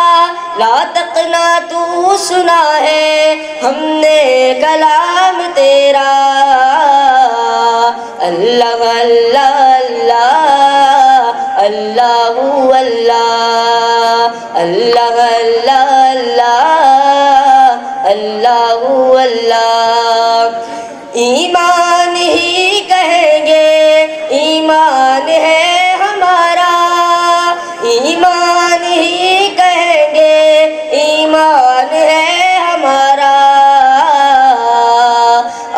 ला तकना तू सुना है हमने कलाम तेरा। अल्लाह अल्लाह अल्लाह अल्लाहु अल्लाह अल्लाह अल्लाह अल्लाहु अल्लाह। ईमान ही कहेंगे ईमान है हमारा, ईमान ही कहेंगे ईमान है हमारा।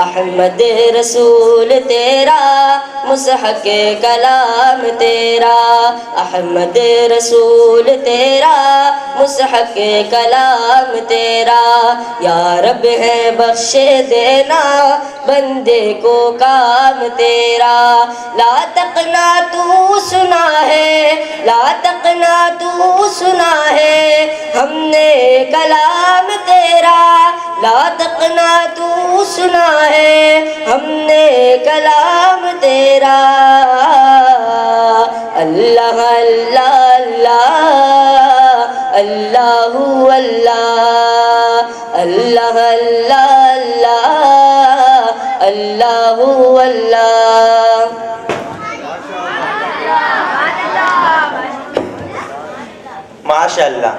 अहमद रसूल तेरा मुसहक कलाम तेरा, अहमद रसूल तेरा मुसहक कलाम तेरा। या रब है बख्शे देना बंदे को काम तेरा। ला तकना तू सुना है, ला तकना तू सुना है हमने कलाम तेरा। ला तकना तू सुना है हमने कलाम तेरा। अल्लाह अल्लाह अल्लाह अल्लाहु अल्लाह अल्लाह अल्लाह अल्लाहु अल्लाह। माशाअल्लाह।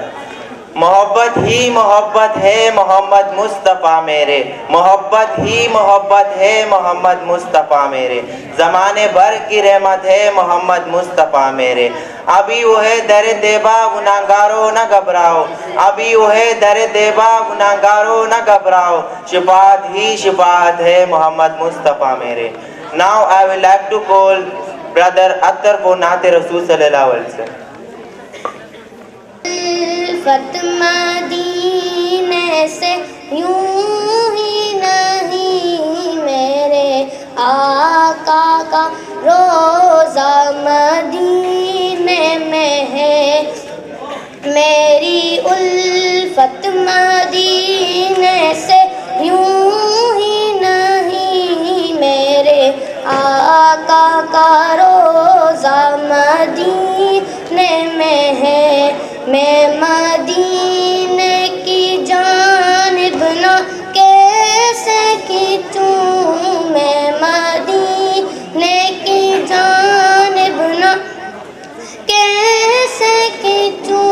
मोहब्बत ही मोहब्बत है मोहम्मद मुस्तफ़ा मेरे, मोहब्बत ही मोहब्बत है मोहम्मद मुस्तफ़ा मेरे। ज़माने भर की रहमत है मोहम्मद मुस्तफ़ा मेरे। अभी वो है दर देबा गुनाहगारो न घबराओ, अभी वो है दर देबा गुनाहगारो न घबराओ। शिफात ही शिफात है मोहम्मद मुस्तफ़ा मेरे। Now I will like to call brother Attar for नाते रसूल सल्लल्लाहु अलैहि वसल्लम। मदीने से यूं ही नहीं मेरे आका का रोज़ा मदीने में है। मेरी उल्फत मदीने से यूं ही नहीं मेरे आका का रोज़ा मदीने में है। मैं मदीने की जानिब ना कैसे खींचूं, मैं मदीने की जानिब ना कैसे खींचूं।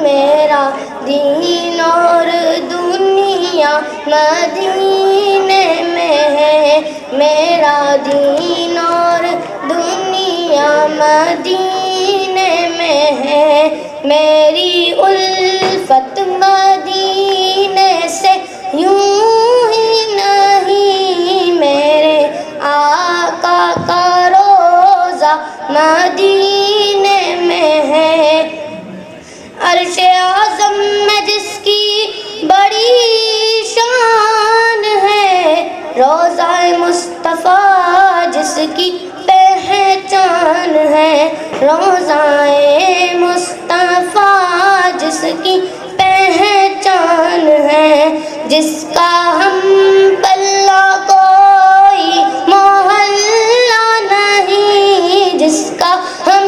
मेरा दीन और दुनिया मदीने में है, मेरा दीन और दुनिया मदीने में है। मेरी उल्फत मदीने से यूं ही नहीं मेरे आका का रोज़ा मदीने में है। अर्शे आज़म में जिसकी बड़ी शान है, रोज़ाए मुस्तफ़ा जिसकी पहचान है। रोज़ाए मुस्तफ़ा जिसकी पहचान है, जिसका हम पल्ला कोई मोहल्ला नहीं, जिसका हम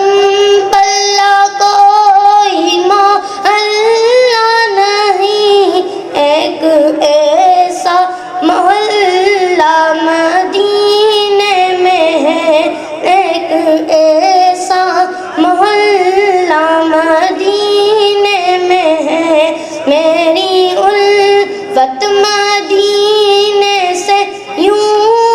पल्ला कोई मोहल्ला नहीं। एक ऐसा मोहल्ला मदीने में है, एक ऐसा मोहल्ला मदीने में है। मेरी उल्फत मदीने से यूं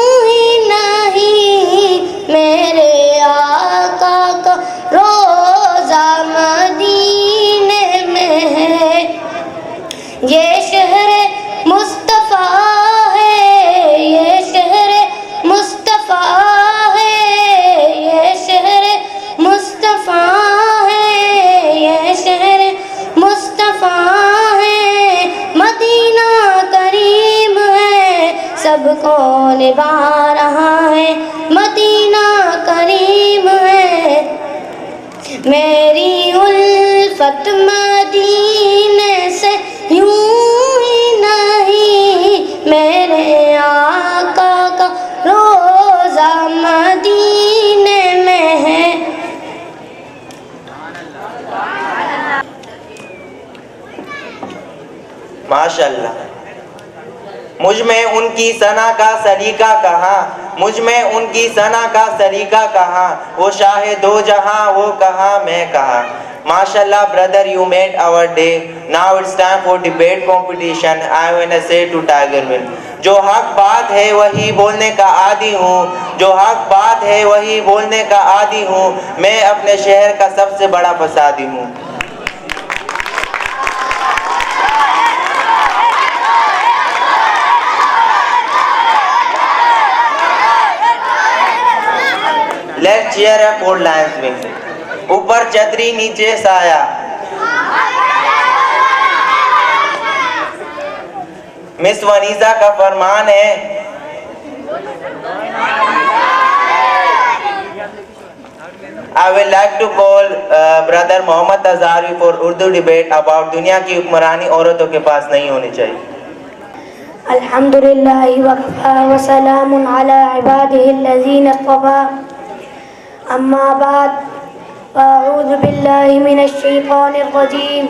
वहाँ रहा है, मदीना करीम है। मेरी उल्फत मदीने से यूं ही नहीं, मेरे आका का रोज़ा मदीने में है। माशाल्लाह। मुझ में उनकी सना का सलीका कहाँ, मुझ में उनकी सना का सलीका कहाँ, वो शाहे दो जहाँ वो कहाँ मैं कहाँ। माशाल्लाह brother, you made our day. Now it's time for debate competition. I wanna say to Tiger Will, जो हक बात है वही बोलने का आदी हूँ, जो हक बात है वही बोलने का आदी हूँ, मैं अपने शहर का सबसे बड़ा फसादी हूँ। Let's cheer up for Lions Wing. ऊपर छतरी नीचे साया। मिस वनीसा का फरमान है, I would like to call brother Mohammad Azhari for Urdu debate about दुनिया की हुक्मरानी औरतों के पास नहीं होनी चाहिए। अल्हम्दुलिल्लाह वकफ़ा व सलामुन अला इबादिहिल्लज़ीना इस्तफ़ा, अम्मा बाद, अऊज़ु बिल्लाहि मिनश शैतानिर रजीम,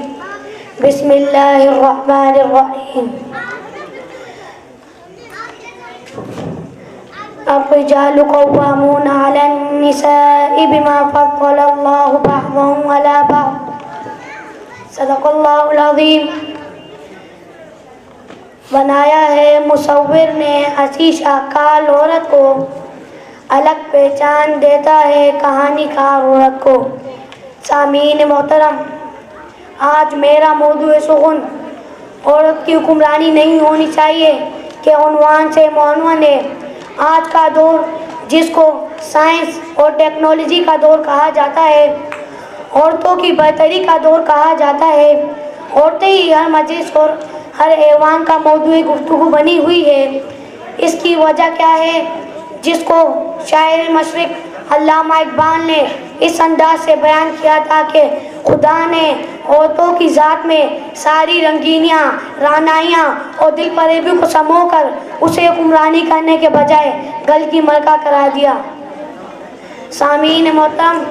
बिस्मिल्लाहिर रहमानिर रहीम। अर्रिजालु क़व्वामूना अलन निसाइ बिमा फ़द्दलल्लाहु बअदहुम अला बअद, सदक़ल्लाहुल अज़ीम। बनाया है मुसव्विर ने हसी शाकाल औरत को, अलग पहचान देता है कहानीकार औरत को। सामीन मोहतरम, आज मेरा मौजूद सुगुन औरत की हुक्मरानी नहीं होनी चाहिए के उन्वान से मौनवन है। आज का दौर जिसको साइंस और टेक्नोलॉजी का दौर कहा जाता है, औरतों की बहतरी का दौर कहा जाता है। औरतें ही हर मजलिस और हर ऐवान का मौजूद गुफ्तगू बनी हुई है। इसकी वजह क्या है, जिसको शायर मशरिक अल्लामा इकबाल ने इस अंदाज से बयान किया था कि खुदा ने औरतों की ज़ात में सारी रंगीनियाँ, रानाइयाँ और दिल फरेबी को समोकर उसे हुक्मरानी करने के बजाय गल की मलका करा दिया। सामीन मोहतरम,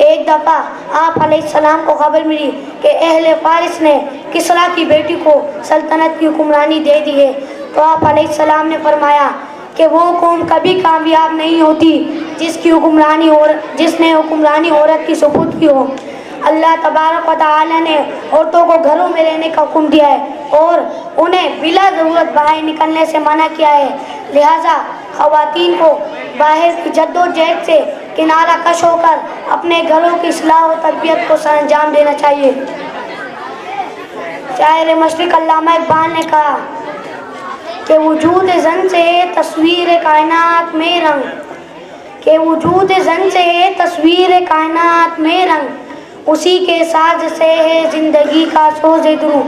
एक दफ़ा आप अलैहिस्सलाम को खबर मिली कि अहले फारिस ने किसरा की बेटी को सल्तनत की हुक्मरानी दे दी है, तो आप अलैहिस्सलाम ने फरमाया कि वो कौम कभी कामयाब नहीं होती जिसने हुक्मरानी औरत की सुपुर्द की हो। अल्लाह तबारक व तआला ने औरतों को घरों में रहने का हुक्म दिया है और उन्हें बिला ज़रूरत बाहर निकलने से मना किया है। लिहाजा ख़वातीन को बाहर की जद्दोजहद से किनारा कश होकर अपने घरों की इस्लाह और तरबियत को सरअंजाम देना चाहिए। शायर मशरिक अल्लामा इकबाल ने कहा कि वजूद ज़न से तस्वीर कायनात में रंग, के वजूद ज़न से तस्वीर कायनात में रंग, उसी के साज से है ज़िंदगी का सोज़े दुरू।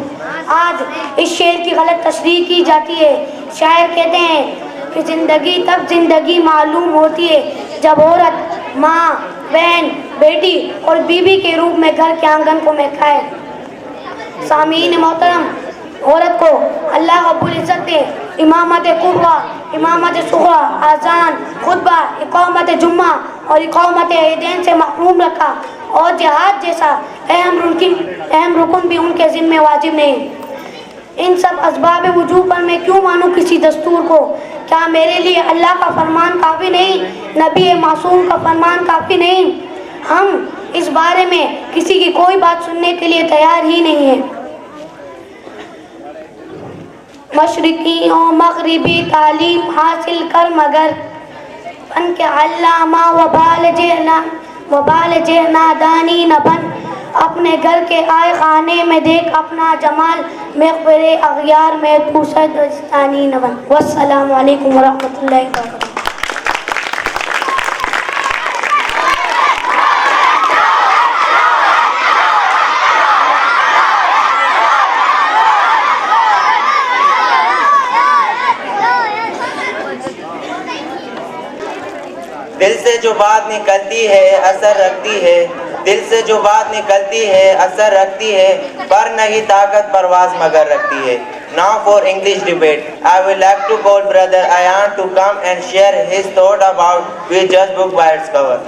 आज इस शेर की गलत तशरीह की जाती है। शायर कहते हैं कि ज़िंदगी तब ज़िंदगी मालूम होती है जब औरत माँ, बहन, बेटी और बीवी के रूप में घर के आंगन को महकाए। सामीन मोहतरम, औरत को अल्लाह रब्बुल इज़्ज़त ने इमामत कुबरा, इमामत सुगरा, आज़ान, खुतबा, इकामत जुम्मा और इकामत ईदैन से महरूम रखा और जिहाद जैसा अहम रुकन भी उनके ज़िम्मे वाजिब नहीं। इन सब असबाब वजूब पर मैं क्यों मानूँ किसी दस्तूर को? क्या मेरे लिए अल्लाह का फरमान काफ़ी नहीं, नबी मासूम का फरमान काफ़ी नहीं? हम इस बारे में किसी की कोई बात सुनने के लिए तैयार ही नहीं है। मशरिकी और मगरिबी तालीम हासिल कर मगर बन के अल्लामा वबाल जेना दानी न बन। अपने घर के आए खाने में देख अपना जमाल, मग़फ़िरे अग़यार में तू सदस्तानी न बन। वस्सलामु अलैकुम वरहमतुल्लाहि वबरकातुहू। दिल से जो बात निकलती है असर रखती है, दिल से जो बात निकलती है असर रखती है, पर नहीं ताकत परवाज मगर रखती है। Now for English debate, I would like to call brother Ayan to come and share his thought about We Judge Book by its cover.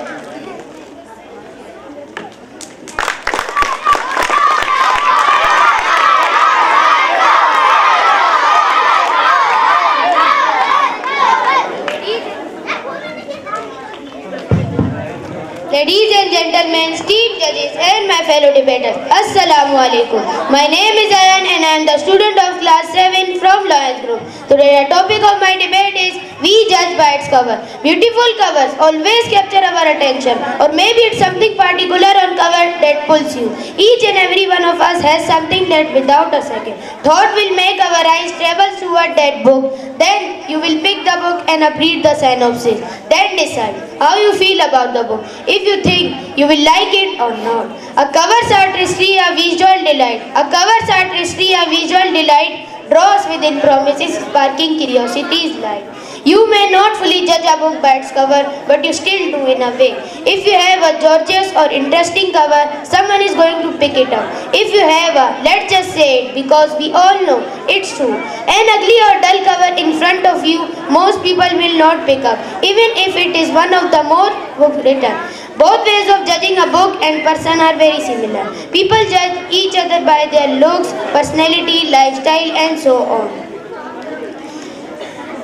Ladies and gentlemen, esteemed judges and my fellow debaters, Assalamu alaikum. My name is Ayan and I am the student of class 7 from Loyal Group. Today the topic of my debate is We Judge by its cover. Beautiful covers always capture our attention, or maybe it's something particular on cover that pulls you. Each and every one of us has something that without a second thought will make our eyes travel toward that book. Then you will pick the book and read the synopsis. Then decide how you feel about the book. If you think you will like it or not. A cover's artistry, a visual delight. A cover's artistry, a visual delight draws within promises, sparking curiosity's light. You may not fully judge a book by its cover, but you still do in a way. If you have a gorgeous or interesting cover, someone is going to pick it up. If you have a, let's just say it, because we all know it's true, an ugly or dull cover in front of you, most people will not pick up, even if it is one of the more books written. Both ways of judging a book and person are very similar. People judge each other by their looks, personality, lifestyle, and so on.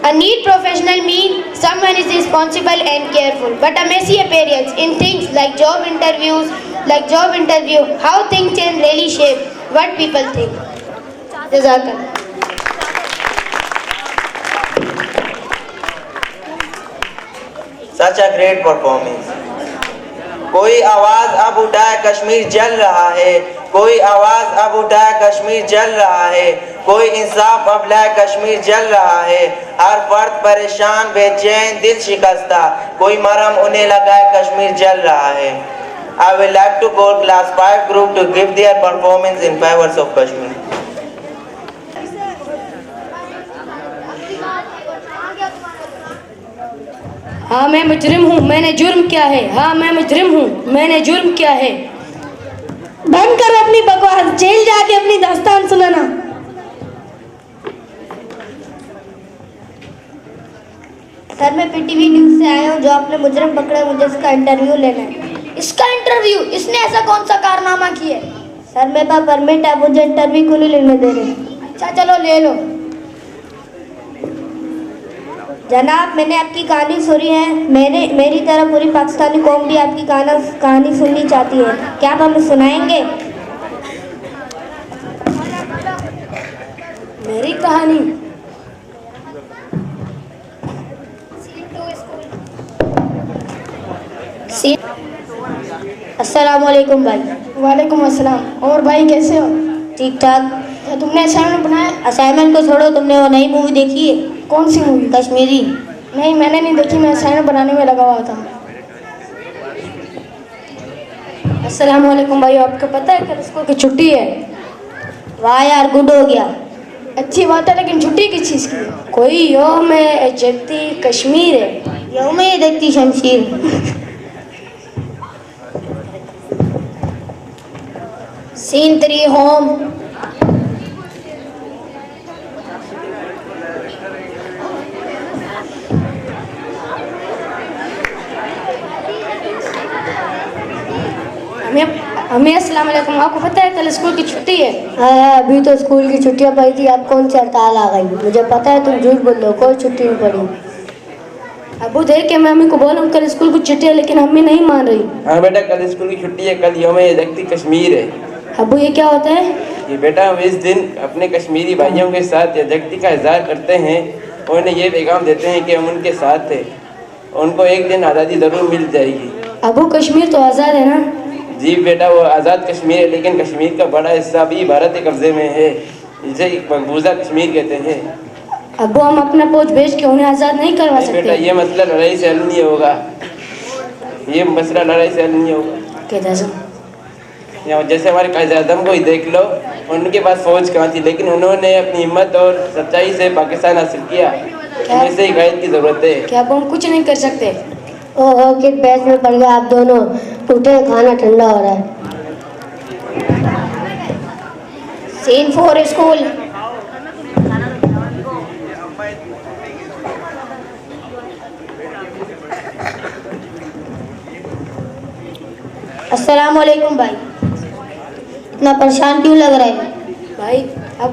A neat professional means someone is responsible and careful, but a messy appearance in things like job interview, how things can really shape what people think. Jazakallah. Such a great performance. कोई आवाज अब उठाए कश्मीर जल रहा है, कोई आवाज अब उठाए कश्मीर जल रहा है, कोई इंसाफ अब लाए कश्मीर जल रहा है, हर फर्द परेशान बेचैन दिल शिकस्ता, कोई मरहम उन्हें लगाए कश्मीर जल रहा है. I would like to call class 5 group to give their performance in favor of Kashmir. हाँ मैं मुजरिम हूँ, मैंने जुर्म किया है। हाँ मैं मुजरिम हूँ, मैंने जुर्म किया है। बंद कर अपनी बकवास, जेल जाके अपनी दास्तान सुनाना। सर मैं पीटीवी न्यूज से आया हूँ, जो आपने मुजरिम पकड़े, मुझे इसका इंटरव्यू लेना है। इसका इंटरव्यू? इसने ऐसा कौन सा कारनामा किया है? सर मेरे पास परमिट है, मुझे इंटरव्यू क्यों नहीं लेने दे रहे? अच्छा चलो ले लो। जनाब मैंने आपकी कहानी सुनी है, मेरी तरह पूरी पाकिस्तानी कौम भी आपकी कहानी सुननी चाहती है, क्या आप हमें सुनाएंगे? मेरी कहानी? अस्सलाम वालेकुम भाई। वालेकुम अस्सलाम। और भाई कैसे हो? ठीक ठाक। तुमने असाइनमेंट बनाया? असाइनमेंट को छोड़ो, तुमने वो नई मूवी देखी है? कौन सी मूवी? कश्मीरी। नहीं मैंने नहीं देखी, मैं असाइनमेंट बनाने में लगा हुआ था। अस्सलाम वालेकुम भाई, आपको पता है कल स्कूल की छुट्टी है? वाह यार गुड हो गया। अच्छी बात है, लेकिन छुट्टी किस चीज़ की है? कोई यौम जद्दी कश्मीर है। यौम जद्दी शमशीर। Scene 3 home. हमें अस्सलाम वालेकुम, आपको पता है कल स्कूल की छुट्टी है? हाँ अभी तो स्कूल की छुट्टियां पड़ी थी, अब कौन सी हड़ताल आ गई? मुझे पता है तुम झूठ बोल रहे हो, कोई छुट्टी नहीं पड़ी। अबू देख के मैं मम्मी को बोलूँ कल स्कूल की छुट्टी है, लेकिन मम्मी नहीं मान रही। हाँ बेटा कल स्कूल की छुट्टी है, कल यौम जद्दी कश्मीर है। अबू ये क्या होता है? ये बेटा हम इस दिन अपने कश्मीरी भाइयों के साथ यकजहती का इजहार करते हैं और उन्हें ये पैगाम देते हैं कि हम उनके साथ थे, उनको एक दिन आज़ादी ज़रूर मिल जाएगी। अबू कश्मीर तो आज़ाद है ना? जी बेटा वो आज़ाद कश्मीर है, लेकिन कश्मीर का बड़ा हिस्सा भी भारत के कब्जे में है, इसे मकबूजा कश्मीर कहते हैं। अबू हम अपना फौज भेज के उन्हें आज़ाद नहीं करवा सकते? बेटा ये मसला लड़ाई से हल नहीं होगा, ये मसला लड़ाई से हल नहीं होगा। जैसे हमारे कायद-ए-आज़म को ही देख लो, उनके पास फौज कहाँ थी, लेकिन उन्होंने अपनी हिम्मत और सच्चाई से पाकिस्तान हासिल किया। हमें से हिदायत की ज़रूरत है। क्या अब हम कुछ नहीं कर सकते? ओहो किस बैच में पड़ गए आप दोनों, उठे खाना ठंडा हो रहा है। Scene 4 school. अस्सलाम वालेकुम भाई, इतना परेशान क्यों लग रहा है? भाई आप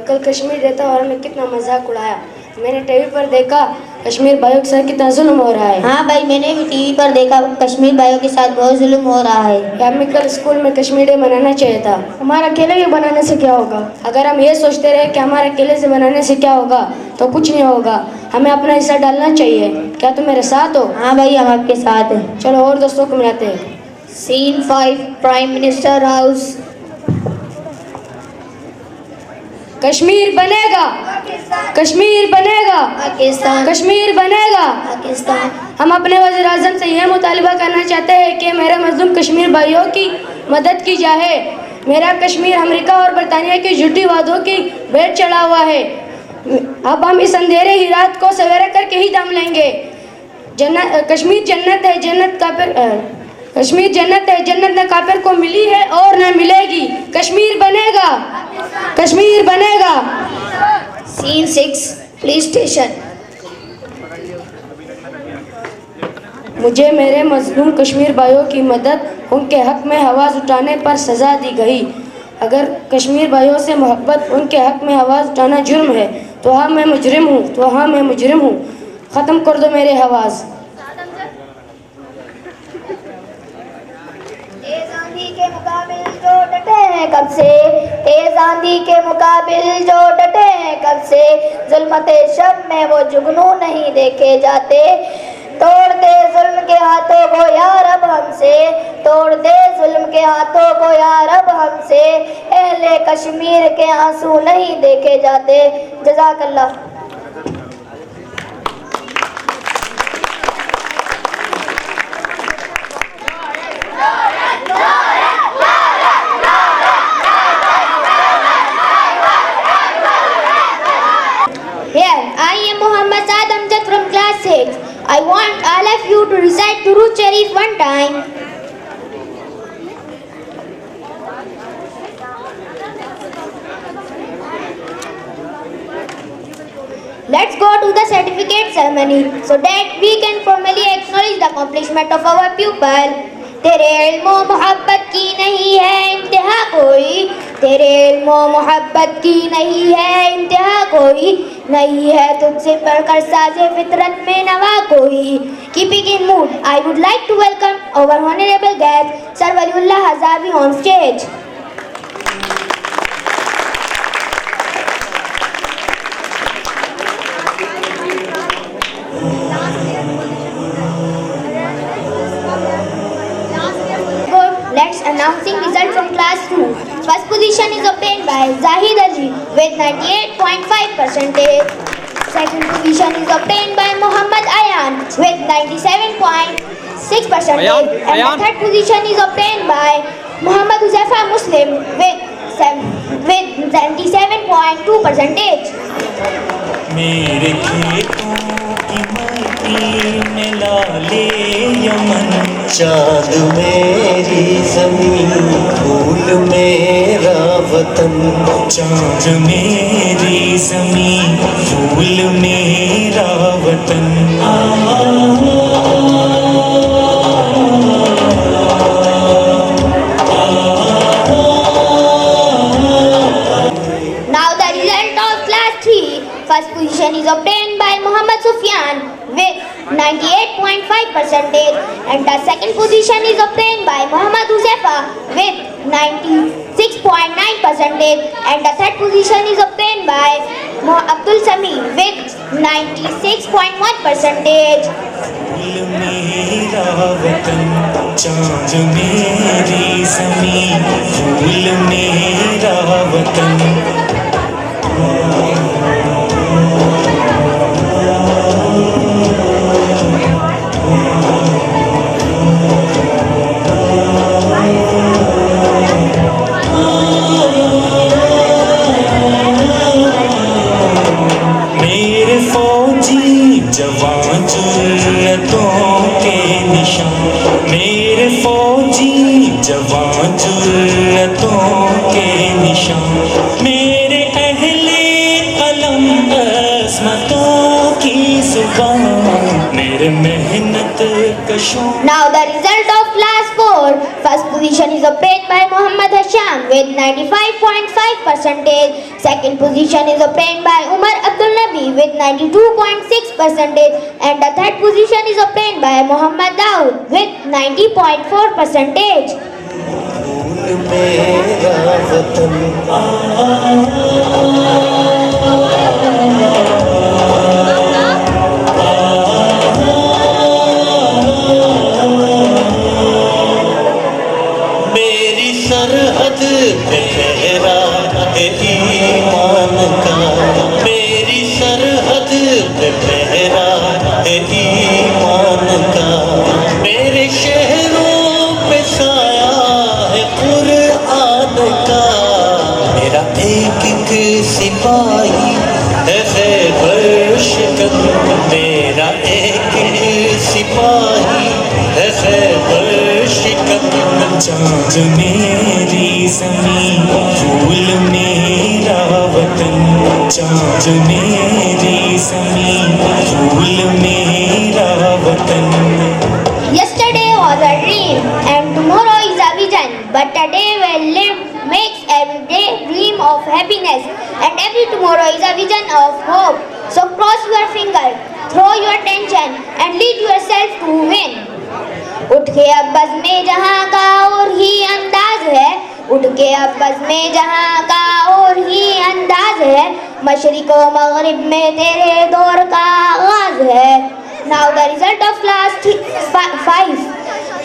कल कश्मीर रहता और हमने कितना मजाक उड़ाया। मैंने टीवी पर देखा कश्मीर भाइयों के साथ कितना जुल्म हो रहा है। हाँ भाई, मैंने भी टीवी पर देखा कश्मीर भाइयों के साथ बहुत जुल्म हो रहा है। हमें कल स्कूल में कश्मीर डे मनाना चाहिए था। हमारा अकेले के बनाने से क्या होगा? अगर हम ये सोचते रहे कि हमारे अकेले से बनाने से क्या होगा तो कुछ नहीं होगा। हमें अपना हिस्सा डालना चाहिए। क्या तुम मेरे साथ हो? हाँ भाई, हम आपके साथ हैं। चलो और दोस्तों को मिलाते हैं। Scene 5 prime minister house. Kashmir बनेगा, कश्मीर बनेगा, पाकिस्तान, कश्मीर बनेगा, पाकिस्तान। हम अपने वज़ीर आज़म से यह मुतालिबा करना चाहते हैं कि मेरे मज़लूम कश्मीर भाइयों की मदद की जाए। मेरा कश्मीर अमेरिका और बरतानिया की झूठी वादों की भेंट चढ़ा हुआ है। अब हम इस अंधेरे ही रात को सवेरे करके ही दम लेंगे। कश्मीर जन्नत है, जन्नत काफिर कश्मीर जन्नत है, जन्नत न काफिर को मिली है और न मिलेगी। कश्मीर बनेगा, कश्मीर बनेगा। Scene 6 police station. मुझे मेरे मजलूम कश्मीर भाइयों की मदद, उनके हक में आवाज़ उठाने पर सज़ा दी गई। अगर कश्मीर भाइयों से मोहब्बत, उनके हक में आवाज़ उठाना जुर्म है तो हाँ मैं मुजरिम हूँ, तो हाँ मैं मुजरिम हूँ। ख़त्म कर दो मेरे आवाज़। तेज आंधी के मुकाबिल जो डटे हैं कब से, तेज आंधी के मुकाबिल जो डटे हैं कब से, जुल्मते शब में वो जुगनू नहीं देखे जाते। तोड़ दे जुल्म के हाथों को यार अब हमसे, तोड़ दे जुल्म के हाथों को यार अब हमसे, अहले कश्मीर के आंसू नहीं देखे जाते। जज़ाकल्लाह। Here, I am Muhammad Saad Amjad from class 6. I want all of you to recite Durood Sharif one time. Let's go to the certificate ceremony so that we can formally acknowledge the accomplishment of our pupil. तेरे Elmo मोहब्बत की नहीं है इंतहा कोई, तेरे Elmo मोहब्बत की नहीं है इंतहा कोई, नहीं है तुझसे पढ़कर साजे फितरत में नवा कोई। Keeping in mood, I would like to welcome our honorable guest, Sir Waliullah Hazavi on stage. Let's announcing result from class 2. First position is obtained by Zahid Ali with 98.5%. Second position is obtained by Muhammad Ayan with 97.6%. And the third position is obtained by Muhammad Huzaifa Muslim with 77.2%. मेरे खेतों की मिट्टी में लाले Yemen, चाँद मेरी ज़मीन, फूल मेरा वतन, चाँद मेरी ज़मीन, फूल मेरा वतन। Now the result of class 3. First position is obtained by Muhammad Sufyan with 98.5% and the second position is obtained by Muhammad Huzaifa with 96.9% and the third position is obtained by Abdul Sami with 96.1%. मेरा वतन, चाँद मेरी ज़मीन, फूल मेरा वतन। मेरे फौजी जवान जुर्रतों के निशान, मेरे फौजी जवान जुर्रतों के निशान, मेरे अहले कलम अज़मतों की ज़ुबान, मेरे मेहनत कशों। Now the result of class 4. First position is obtained by Muhammad Hasham with 95.5%. Second position is obtained by Umar Abdul Nabi with 92.6%. And the third position is obtained by Muhammad Daud with 90.4%. मेरा वतन मेरी सरहद पे पहरा है ईमान का, मेरी सरहद पे पहरा है ईमान का, मेरे शहरों पे साया है कुरान का, मेरा एक एक सिपाही है खैबर शिकन, मेरा एक एक सिपाही है खैबर शिकन, चाँद मेरी ज़मीं फूल मेरा वतन, चाँद मेरी ज़मीं फूल मेरा वतन। Yesterday was a dream and tomorrow is a vision, but a day well lived makes every day dream of happiness and every tomorrow is a vision of hope. So cross your finger, throw your tension and lead yourself to win. उठ के अब buzz में जहाँ का और ही अंदाज है, उठ के अब बज़ में जहाँ का और ही अंदाज है, मशरिक़ व मग़रिब में तेरे दौर का आगाज़ है। Now the result of class 5.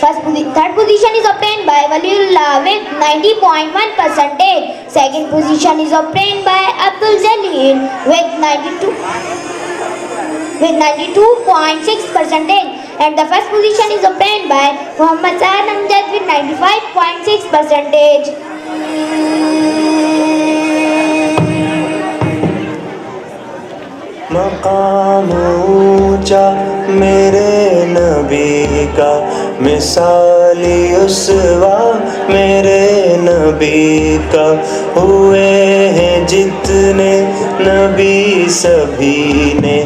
Third position is obtained by Waliullah with 90.1%. Second position is obtained by Abdul Jalil with 92.6%. And the first position is obtained by Muhammad Saad Amjad with 95.6%. मकाम ऊंचा मेरे नबी का, मिसाली उसवा मेरे नबी का, हुए हैं जितने नबी सभी ने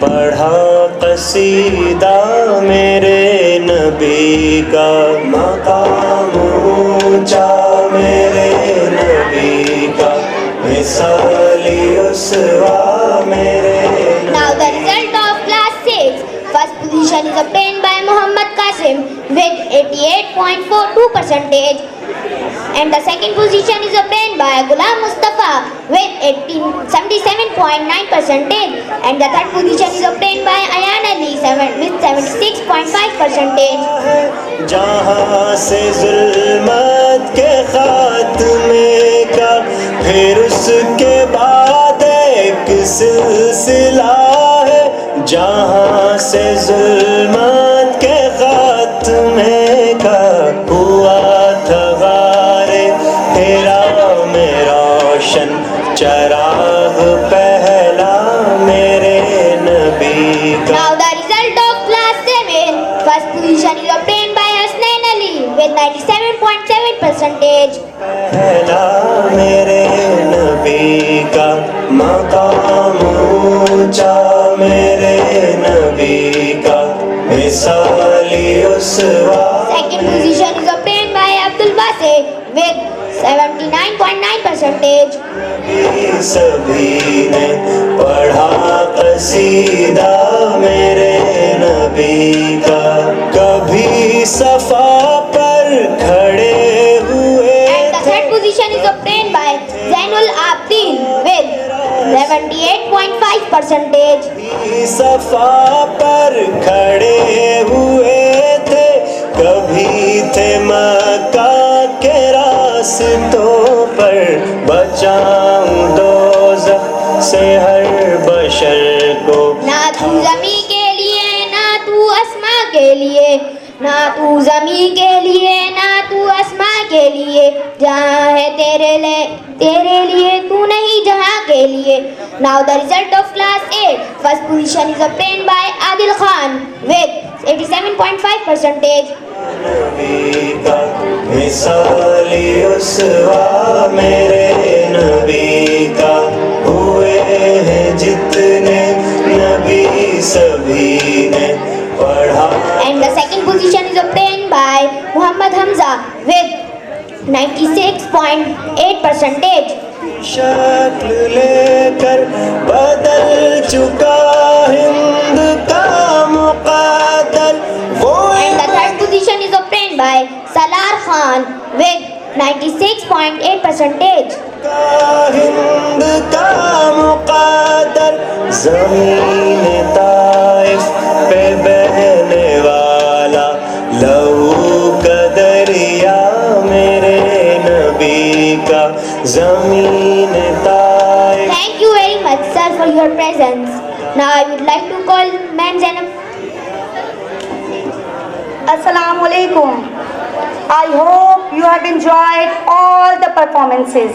पढ़ा कसीदा मेरे नबी का, मकाम ऊंचा मेरे नबी का, मिसाली उसवा मेरे। Now the result of class 6. First position is obtained by Muhammad Qasim with 88.42%. And the second position is obtained by Ghulam Mustafa with 77.9%. And the third position is obtained by Ayan Ali with 76.5%. जहाँ से जुल्मत के खात्मे का फिर उसके बाद एक सिलसिला है, जहाँ से जुल्मत के खात्मे का हुआ था गारे तेरा में रोशन चराग पहला मेरे नबी का। Now the result of class 7. First position is obtained by Hasnain Ali with 97.7%. पहला मेरे नबी का, मकाम ऊंचा मेरे नबी का, मिसाली उसवा। Second position is obtained by Abdul Basit with 79.9%. सभी ने पढ़ा कसीदा मेरे नबी का, कभी सफा पर खड़े हुए। And the third position is obtained by Zainul Abidin with 78.5%. सफा पर खड़े हुए थे, कभी थे मक्का के रास्तों पर, बचाऊं दोज़ख से हर बशर को। ना तू ज़मीं के लिए ना तू आसमां के लिए, ना तू ज़मी के लिए ना तू आसमां के लिए, जहाँ है तेरे लिए तू नहीं जहाँ के लिए. Now the result of class 8. First position is obtained by Adil Khan with 87.5%. मिसाली उसवा मेरे नबी का, हुए हैं जितने नबी सभी ने पढ़ा. And the second position is obtained by Muhammad Hamza with 96.8%. शक्ल लेकर बदल चुका हिंद का मुक़द्दर वो. And the third position is obtained by Salar Khan with 96.8%. Hind का मुक़द्दर ज़मीन ताइफ पे बहने वाला लहू का दरिया मेरे नबी का ज़मीन Taif. Thank you very much, sir, for your presence. Now I would like to call Ma'am Zainab. Assalamu alaikum. I hope you have enjoyed all the performances.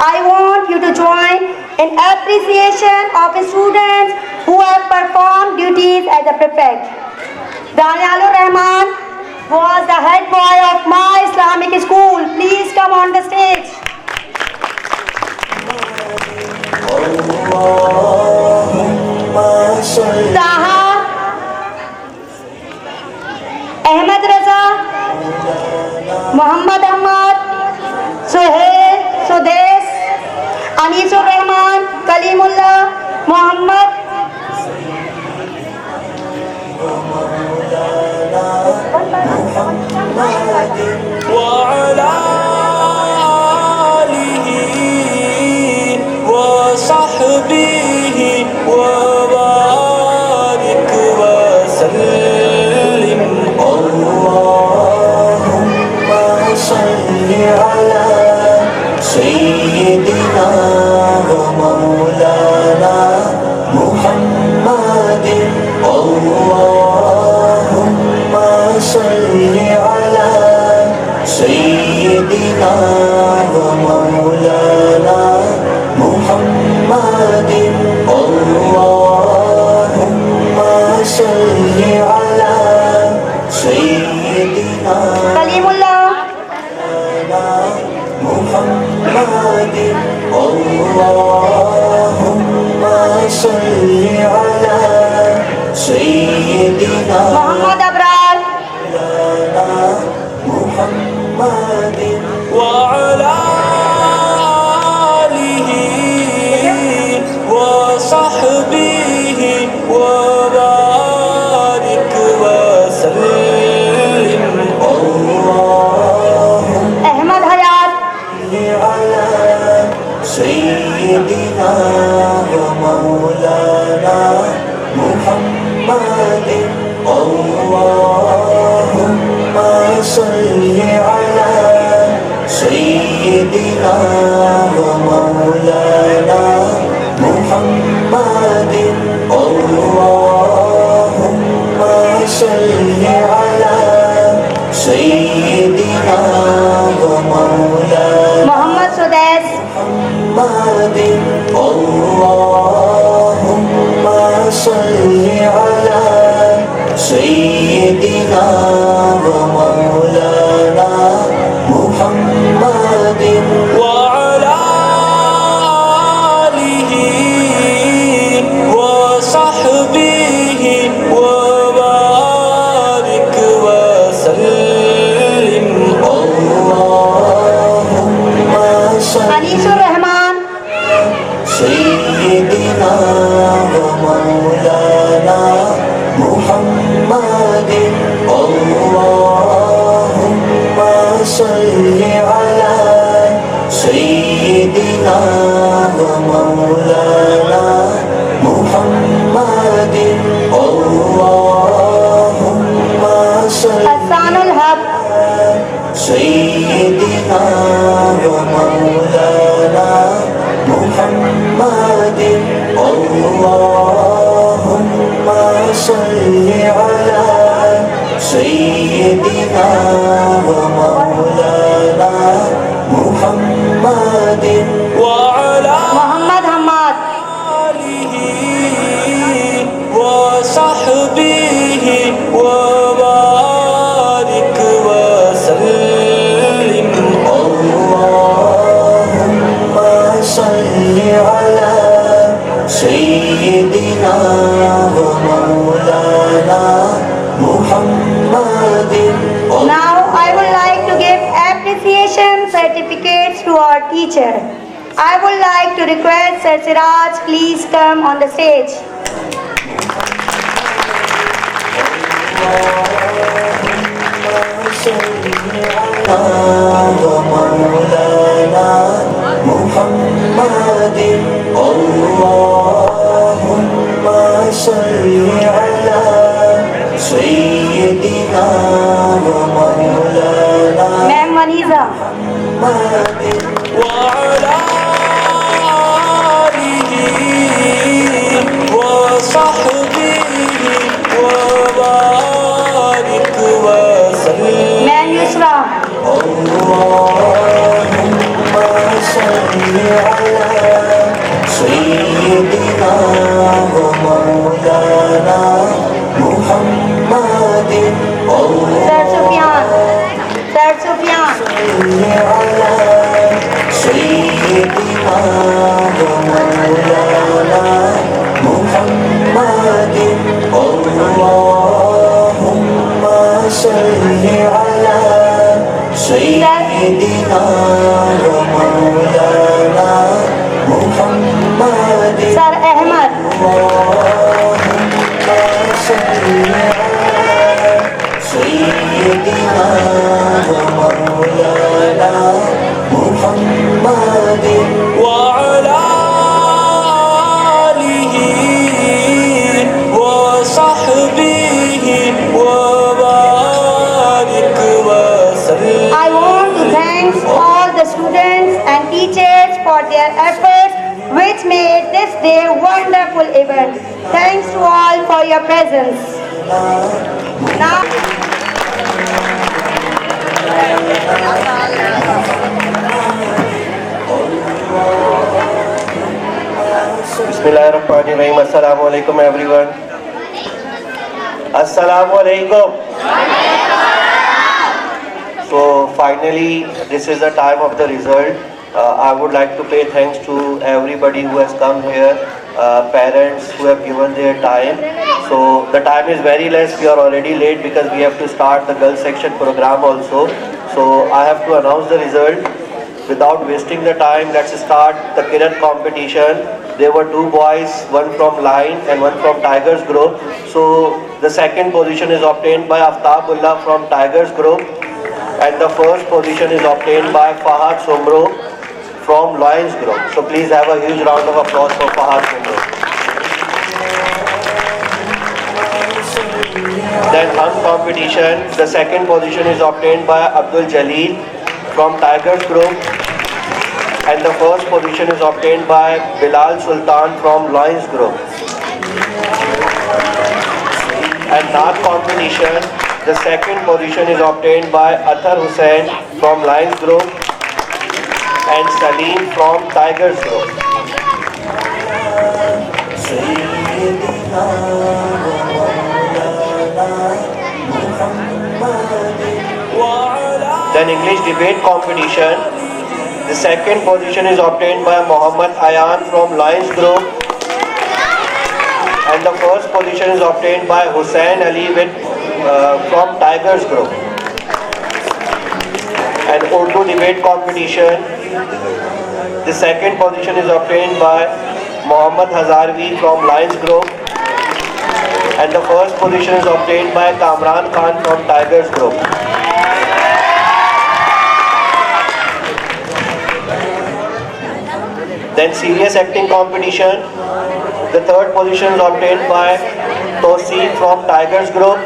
I want you to join in appreciation of the students who have performed duties as a prefect. Danielur Rahman was the head boy of my Islamic school. Please come on the stage. Taha, Ahmed Raza, Muhammad Ahmad, Suhail, Sudesh, Anisur Rahman, Kalimullah, Muhammad. وعلى آله وصحبه وبارك وسلم. اللهم صل على سيدنا ومولانا محمد. اللهم صل على سيدنا ومولانا محمد. اللهم صل على سيدنا Kalimullah, محمد. اللهم صل على سيدنا Muhammad Abrar, محمد وعلى آله وصحبه وبارك وسلم. اللهم Ahmad Hayat, على سيدنا ومولانا محمد. اللهم صل على سيدنا ومولانا محمد. اللهم صل على سيدنا ومولانا Muhammad Sudesh, محمد. اللهم صل على سيدنا ومولانا محمد وعلى آله وصحبه وبارك وسلم. اللهم صل Anisur Rahman, سيدنا ومولانا محمد. اللهم صل على سيدنا ومولانا محمد. اللهم صل Hassanul Haq, سيدنا ومولانا محمد. اللهم صل على سيدنا ومولانا محمد وعلى Muhammad Hamad. آله وصحبه وبارك وسلم اللهم صل على سيدنا ومولانا محمد. Now I would like to give appreciation certificates to our teacher. I would like to request Sir Siraj, please come on the stage. ومولانا محمد اللهم صل على سيدنا ومولانا Ma'am Maniza. وعلى آله وصحبه وبارك وسلم. Ma'am Yusra. اللهم صل على سيدنا ومولانا محمد Sir Sufyan. Sir Sufyan. صل على سيدنا ومولانا محمد اللهم صل على سيدنا ومولانا محمد. Sir Ahmad. اللهم صل على سيدنا ومولانا محمد وعلى آله وصحبه وبارك وسلم. I want to thank all the students and teachers for their efforts which made this day wonderful event. Thanks to all for your presence. Now Bismillahirrahmanirrahim. Assalamu alaikum everyone. Assalamu alaikum. So finally this is the time of the result. I would like to pay thanks to everybody who has come here, parents who have given their time. So the time is very less, we are already late because we have to start the girls section program also. So I have to announce the result. Without wasting the time, let's start the Kirat competition. There were two boys, one from Line and one from Tigers group. So the second position is obtained by Aftabullah from Tigers group, and the first position is obtained by Fahad Somro from Lions group. So please have a huge round of applause for Fahad Somro. Then Hung competition, the second position is obtained by Abdul Jalil from Tigers group, and the first position is obtained by Bilal Sultan from Lions group. And Naat competition, the second position is obtained by Athar Hussain from Lions group and Salim from Tigers group. Then English debate competition, the second position is obtained by Muhammad Ayan from Lions group, and the first position is obtained by Hussain Ali from Tigers group. And Urdu debate competition, the second position is obtained by Muhammad Hazarvi from Lions group, and the first position is obtained by Kamran Khan from Tigers group. Then serious acting competition, the third position is obtained by Tosi from Tigers group.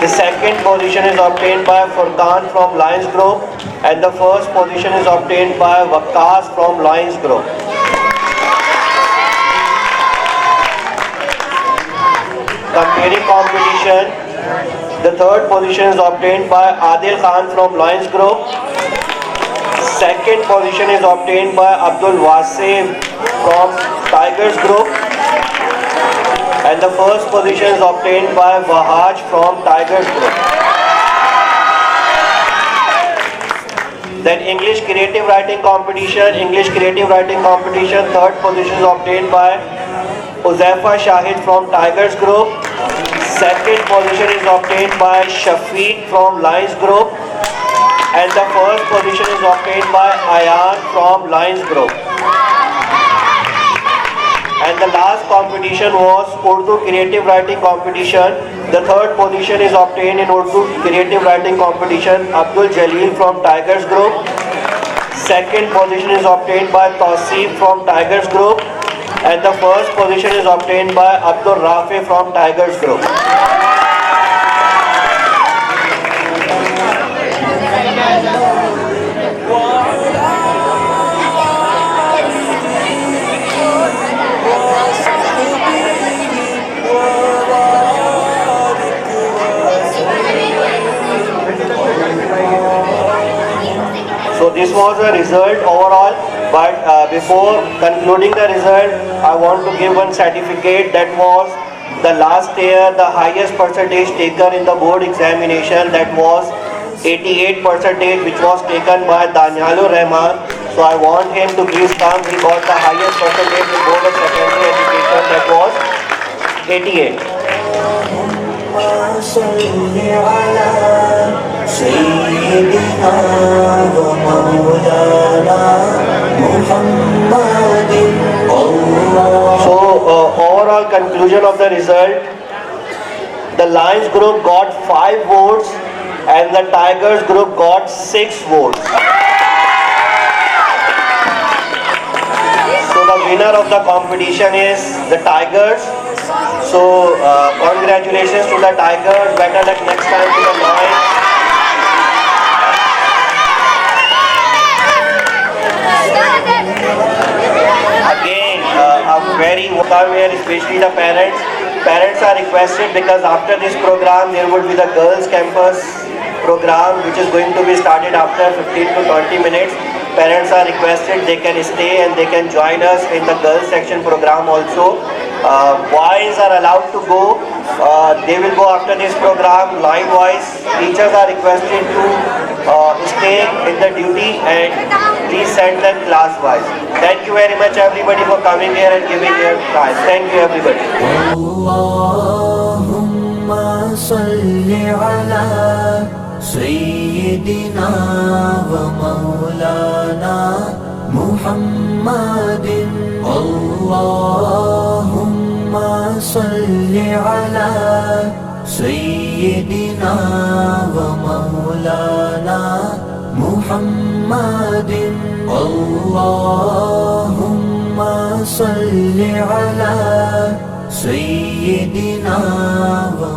The second position is obtained by Furqan from Lions group, and the first position is obtained by Waqas from Lions group. Comparing competition, The third position is obtained by Adil Khan from Lions Group. Second position is obtained by Abdul Wasim from Tigers Group. And the first position is obtained by Wahaj from Tigers Group. Then English Creative Writing Competition. Third position is obtained by Uzaifa Shahid from Tigers Group. Second position is obtained by Shafiq from Lions Group. And the first position is obtained by Ayan from Lions Group. And the last competition was Urdu Creative Writing Competition. The third position is obtained in Urdu Creative Writing Competition, Abdul Jalil from Tigers Group. Second position is obtained by Tausif from Tigers Group. And the first position is obtained by Abdul Rafi from Tigers Group. So this was the result overall, but before concluding the result, I want to give one certificate. That was the last year the highest percentage taken in the board examination, that was 88%, which was taken by Danyalur Rahman. So I want him to please come. He got the highest percentage in board of secondary education, that was 88. سيدنا ومولانا محمد So overall conclusion of the result, the Lions group got 5 votes and the Tigers group got 6 votes. So the winner of the competition is the Tigers. So congratulations to the Tigers. Better luck next time to the Lions. Again, a very welcome here, especially the parents. Parents are requested because after this program there would be the girls campus program, which is going to be started after 15 to 20 minutes. Parents are requested, they can stay and they can join us in the girls section program also. Boys are allowed to go. They will go after this program line wise. Teachers are requested to stay in the duty and please send them class wise. Thank you very much everybody for coming here and giving your time. Thank you everybody. Allahumma salli ala Sayyidina wa Maulana Muhammadin. Allahumma salli ala Sayyidina wa Maulana Muhammadin. Allahumma salli ala Sayyidina wa